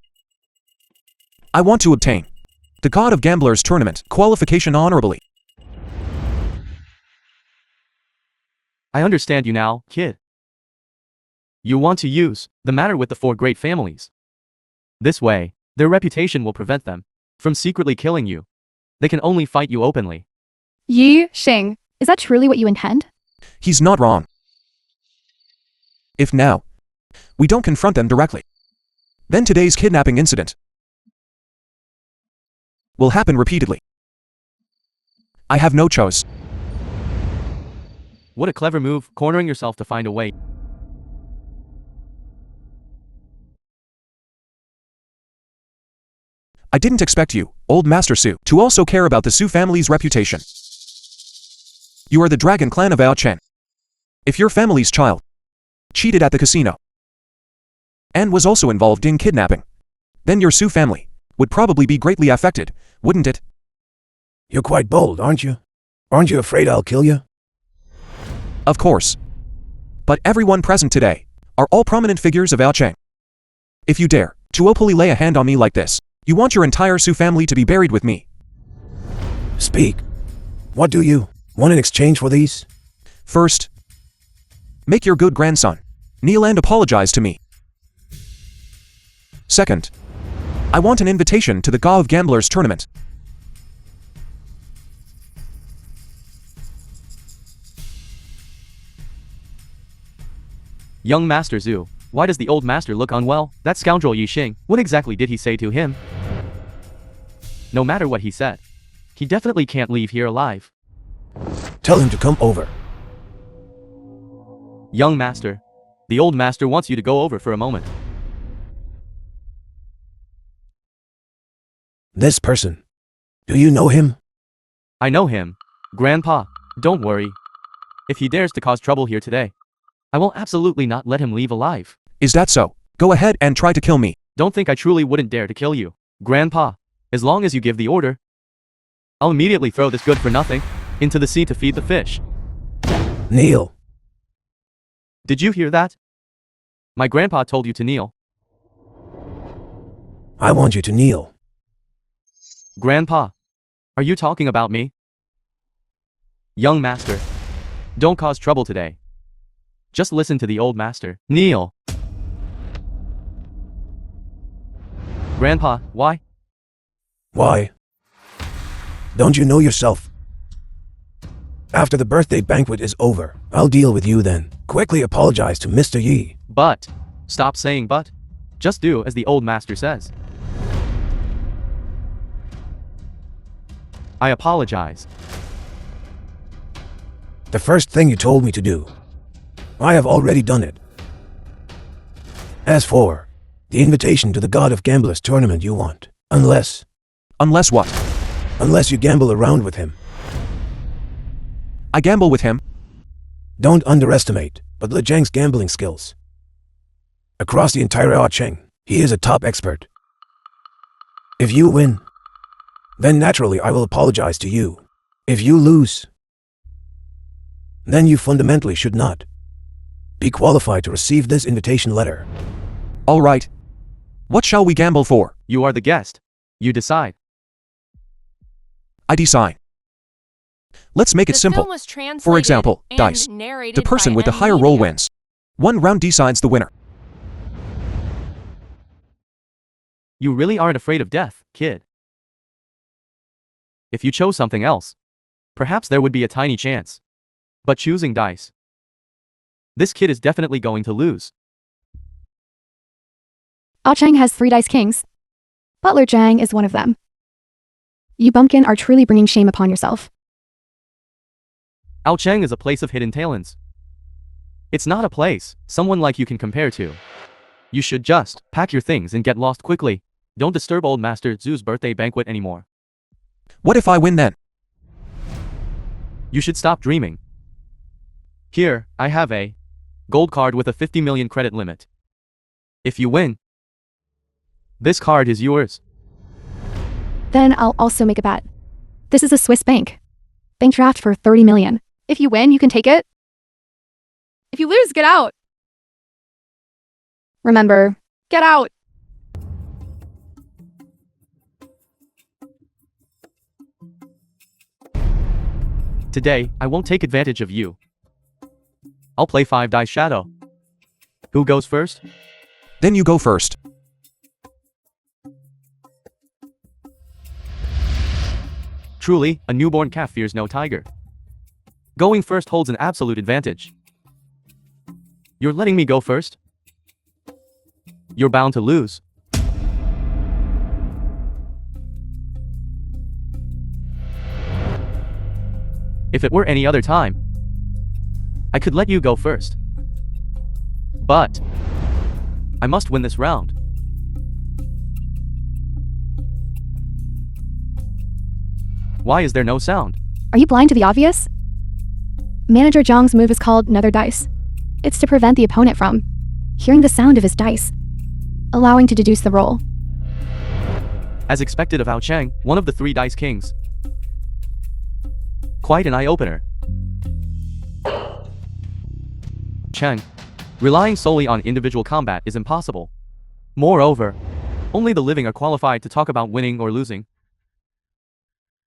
I want to obtain the God of Gamblers tournament qualification honorably. I understand you now, kid. You want to use the matter with the 4 great families. This way, their reputation will prevent them from secretly killing you. They can only fight you openly. Yi Sheng, is that truly what you intend? He's not wrong. If now, we don't confront them directly, then today's kidnapping incident will happen repeatedly. I have no choice. What a clever move, cornering yourself to find a way. I didn't expect you, old Master Su, to also care about the Su family's reputation. You are the Dragon Clan of Aocheng. If your family's child cheated at the casino and was also involved in kidnapping, then your Su family would probably be greatly affected, wouldn't it? You're quite bold, aren't you? Aren't you afraid I'll kill you? Of course. But everyone present today are all prominent figures of Aocheng. If you dare to openly lay a hand on me like this, you want your entire Su family to be buried with me. Speak. What do you want in exchange for these? First, make your good grandson kneel and apologize to me. Second, I want an invitation to the God of Gamblers tournament. Young Master Zhu, why does the old master look unwell? That scoundrel Yi Sheng, what exactly did he say to him? No matter what he said, he definitely can't leave here alive. Tell him to come over. Young master, the old master wants you to go over for a moment. This person. Do you know him? I know him. Grandpa, don't worry. If he dares to cause trouble here today, I will absolutely not let him leave alive. Is that so? Go ahead and try to kill me. Don't think I truly wouldn't dare to kill you, Grandpa. As long as you give the order, I'll immediately throw this good-for-nothing into the sea to feed the fish. Kneel. Did you hear that? My grandpa told you to kneel. I want you to kneel. Grandpa, are you talking about me? Young master, don't cause trouble today. Just listen to the old master. Kneel. Grandpa, why? Why? Don't you know yourself? After the birthday banquet is over, I'll deal with you then. Quickly apologize to Mr. Yi. But. Stop saying but. Just do as the old master says. I apologize. The first thing you told me to do. I have already done it. As for the invitation to the God of Gamblers tournament you want, unless Unless what? you gamble around with him. I gamble with him. Don't underestimate but Le Zhang's gambling skills. Across the entire Cheng, he is a top expert. If you win, then naturally I will apologize to you. If you lose, then you fundamentally should not be qualified to receive this invitation letter. All right. What shall we gamble for? You are the guest. You decide. I decide. Let's make it The simple. film was translated For example, and dice. narrated The person by with the M. higher roll Media. wins. One round decides the winner. You really aren't afraid of death, kid. If you chose something else, perhaps there would be a tiny chance. But choosing dice. This kid is definitely going to lose. Cheng has 3 dice kings. Butler Zhang is one of them. You bumpkin are truly bringing shame upon yourself. Cheng is a place of hidden talents. It's not a place someone like you can compare to. You should just pack your things and get lost quickly. Don't disturb old Master Zhu's birthday banquet anymore. What if I win then? You should stop dreaming. Here, I have a gold card with a 50 million credit limit. If you win, this card is yours. Then I'll also make a bet. This is a Swiss bank. Bank draft for 30 million. If you win, you can take it. If you lose, get out. Remember, get out. Today, I won't take advantage of you. I'll play 5 dice shadow. Who goes first? Then you go first. Truly, a newborn calf fears no tiger. Going first holds an absolute advantage. You're letting me go first? You're bound to lose. If it were any other time, I could let you go first. But I must win this round. Why is there no sound? Are you blind to the obvious? Manager Zhang's move is called Another Dice. It's to prevent the opponent from hearing the sound of his dice, allowing to deduce the roll. As expected of Cheng, one of the 3 dice kings. Quite an eye-opener. Cheng, relying solely on individual combat is impossible. Moreover, only the living are qualified to talk about winning or losing.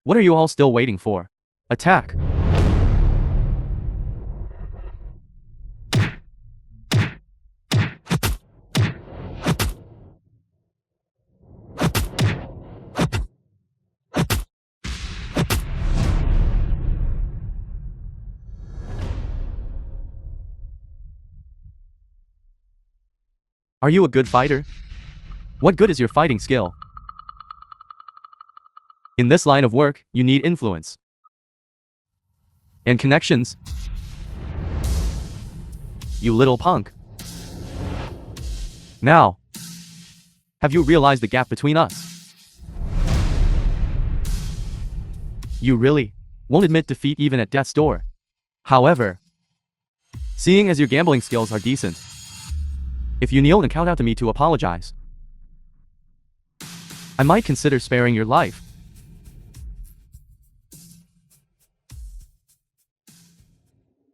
What are you all still waiting for? Attack! Are you a good fighter? What good is your fighting skill? In this line of work, you need influence and connections. You little punk. Now, have you realized the gap between us? You really won't admit defeat even at death's door. However, seeing as your gambling skills are decent, if you kneel and count out to me to apologize, I might consider sparing your life.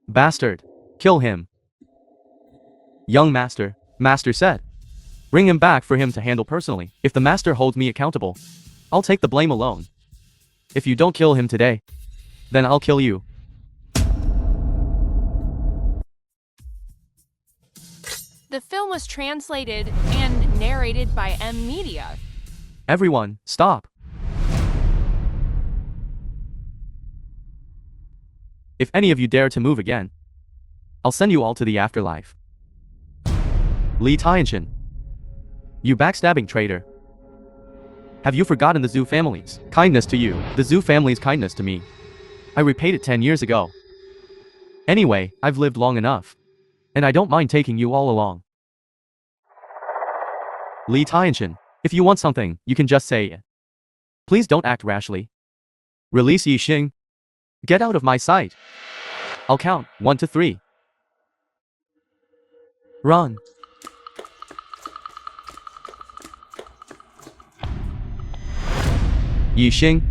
Bastard, kill him. Young master, master said. Bring him back for him to handle personally. If the master holds me accountable, I'll take the blame alone. If you don't kill him today, then I'll kill you. The film was translated and narrated by M. Media. Everyone, stop. If any of you dare to move again, I'll send you all to the afterlife. Li Tianxin. You backstabbing traitor. Have you forgotten the Xu family's kindness to you? The Xu family's kindness to me. I repaid it 10 years ago. Anyway, I've lived long enough. And I don't mind taking you all along. Li Tianxin. If you want something, you can just say it. Please don't act rashly. Release Yi Xing. Get out of my sight. I'll count 1 to 3. Run. Yi Xing.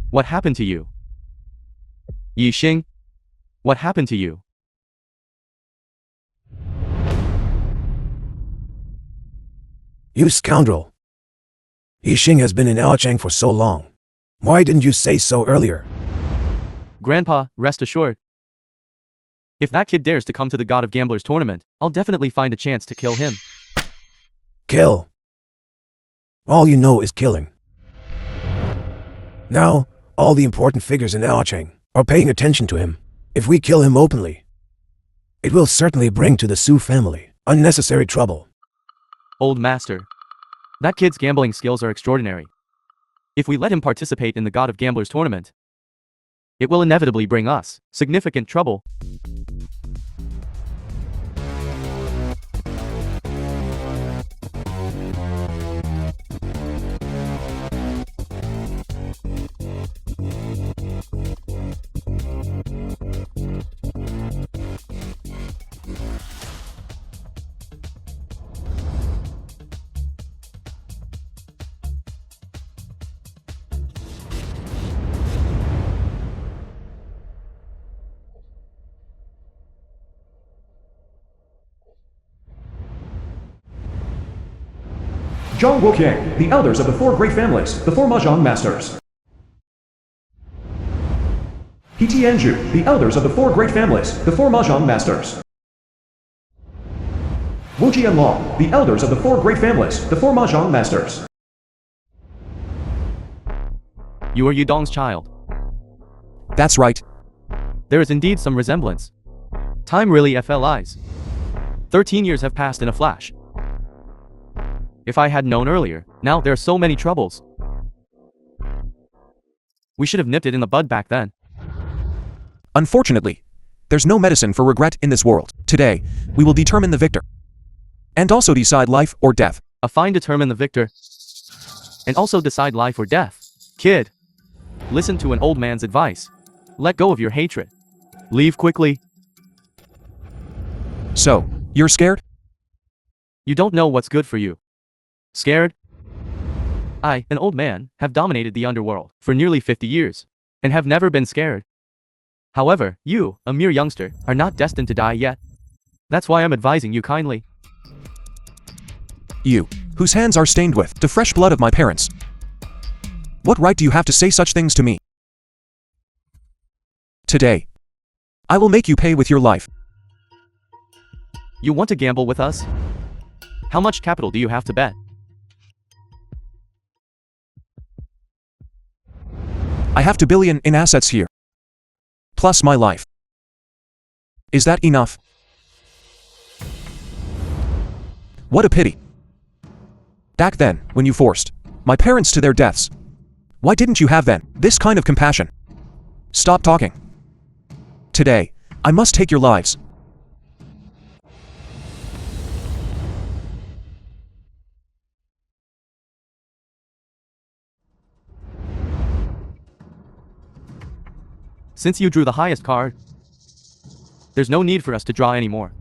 What happened to you? Yi Xing. What happened to you? You scoundrel! Yixing has been in Aochang for so long. Why didn't you say so earlier? Grandpa, rest assured. If that kid dares to come to the God of Gamblers tournament, I'll definitely find a chance to kill him. Kill. All you know is killing. Now, all the important figures in Aochang are paying attention to him. If we kill him openly, it will certainly bring to the Su family unnecessary trouble. Old master. That kid's gambling skills are extraordinary. If we let him participate in the God of Gamblers tournament, it will inevitably bring us significant trouble. Zhang Wuqiang, the elders of the 4 great families, the 4 Mahjong masters. He Tianzhu, the elders of the 4 great families, the 4 Mahjong masters. Wu Jianlong, the elders of the 4 great families, the 4 Mahjong masters. You are Yudong's child. That's right. There is indeed some resemblance. Time really flies. 13 years have passed in a flash. If I had known earlier, now there are so many troubles. We should have nipped it in the bud back then. Unfortunately, there's no medicine for regret in this world. Today, we will determine the victor. And also decide life or death. A fine determine the victor. And also decide life or death. Kid, listen to an old man's advice. Let go of your hatred. Leave quickly. So, you're scared? You don't know what's good for you. Scared? I, an old man, have dominated the underworld for nearly 50 years, and have never been scared. However, you, a mere youngster, are not destined to die yet. That's why I'm advising you kindly. You, whose hands are stained with the fresh blood of my parents. What right do you have to say such things to me? Today, I will make you pay with your life. You want to gamble with us? How much capital do you have to bet? I have 2 billion in assets here. Plus my life. Is that enough? What a pity. Back then, when you forced my parents to their deaths, why didn't you have then this kind of compassion? Stop talking. Today, I must take your lives. Since you drew the highest card, there's no need for us to draw anymore.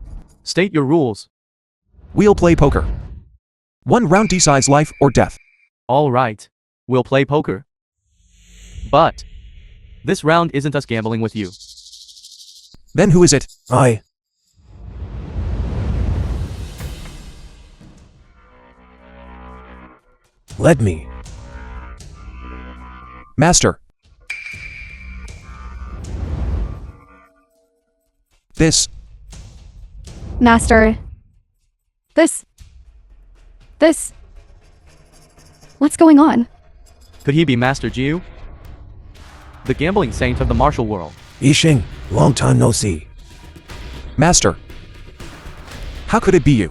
State your rules. We'll play poker. 1 round decides life or death. All right, we'll play poker. But this round isn't us gambling with you. Then who is it? I. Let me. Master. This. Master. This. What's going on? Could he be Master Jiu? The gambling saint of the martial world. Yixing, long time no see. Master. How could it be you?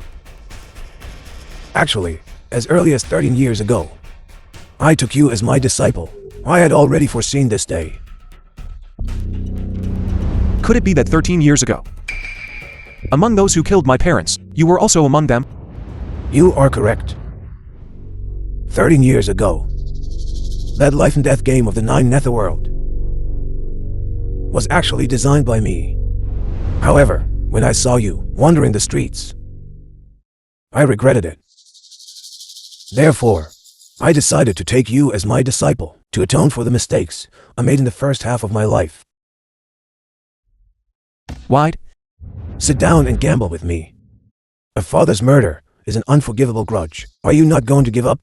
Actually, as early as 13 years ago, I took you as my disciple. I had already foreseen this day. Could it be that 13 years ago, among those who killed my parents, you were also among them? You are correct. 13 years ago, that life and death game of the Nine Netherworld was actually designed by me. However, when I saw you wandering the streets, I regretted it. Therefore, I decided to take you as my disciple to atone for the mistakes I made in the first half of my life. Why'd? Sit down and gamble with me. A father's murder is an unforgivable grudge. Are you not going to give up?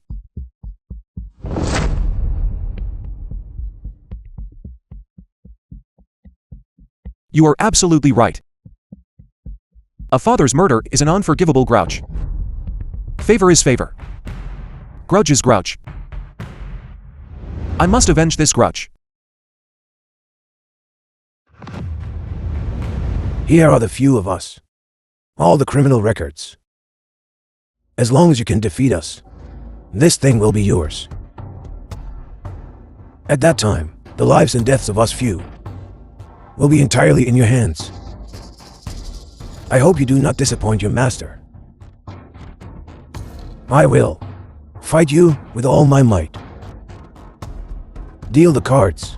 You are absolutely right. A father's murder is an unforgivable grudge. Favor is favor. Grudge is grudge. I must avenge this grudge. Here are the few of us. All the criminal records. As long as you can defeat us, this thing will be yours. At that time, the lives and deaths of us few will be entirely in your hands. I hope you do not disappoint your master. I will fight you with all my might. Deal the cards.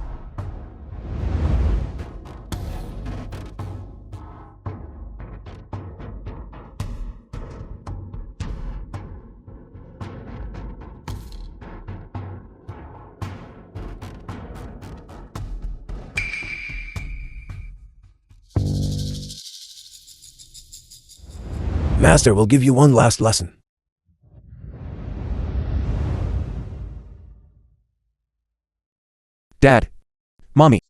Master will give you one last lesson. Dad. Mommy.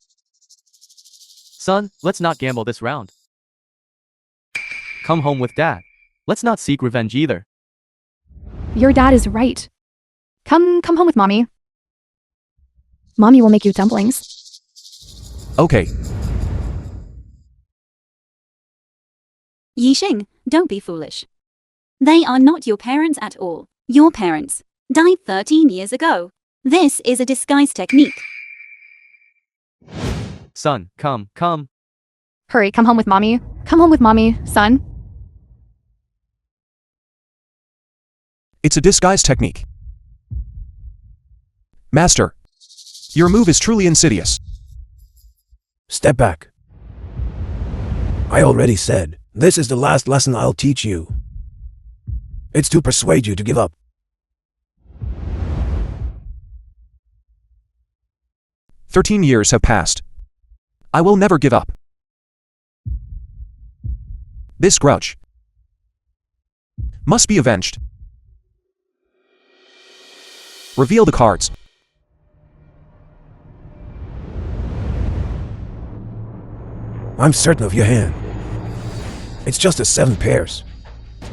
Son, let's not gamble this round. Come home with Dad. Let's not seek revenge either. Your dad is right. Come home with mommy. Mommy will make you dumplings. Okay. Yixing, don't be foolish. They are not your parents at all. Your parents died 13 years ago. This is a disguise technique. Son, come. Hurry, come home with mommy. Come home with mommy, son. It's a disguise technique. Master. Your move is truly insidious. Step back. I already said, this is the last lesson I'll teach you. It's to persuade you to give up. "13 years have passed. I will never give up. This grudge must be avenged. Reveal the cards. I'm certain of your hand. It's just a 7 pairs.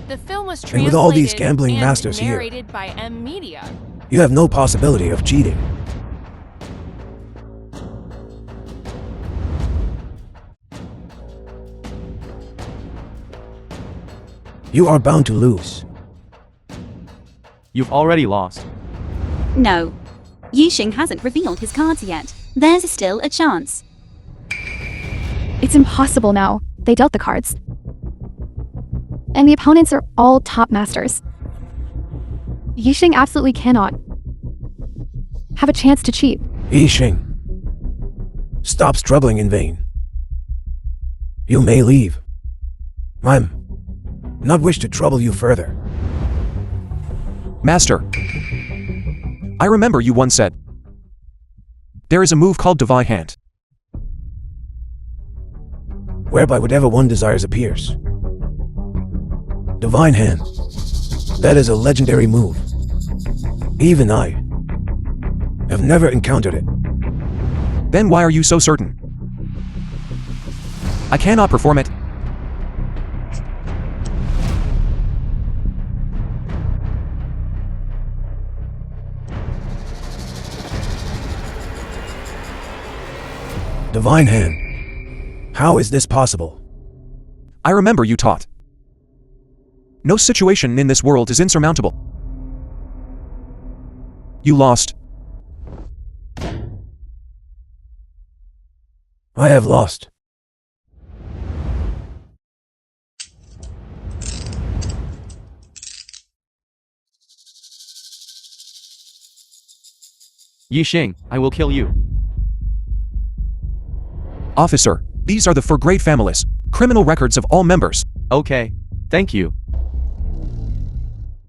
The film was And with all these translated gambling and masters here, narrated by M Media. You have no possibility of cheating. You are bound to lose. You've already lost. No. Yixing hasn't revealed his cards yet. There's still a chance. It's impossible now. They dealt the cards. And the opponents are all top masters. Yixing absolutely cannot have a chance to cheat. Yixing, stop struggling in vain. You may leave. I'm not wish to trouble you further. Master. I remember you once said, there is a move called Divine Hand, whereby whatever one desires appears. Divine Hand. That is a legendary move. Even I have never encountered it. Then why are you so certain? I cannot perform it. Divine Hand. How is this possible? I remember you taught. No situation in this world is insurmountable. You lost. I have lost. Yixing, I will kill you. Officer, these are the 4 great families, criminal records of all members. Okay, thank you.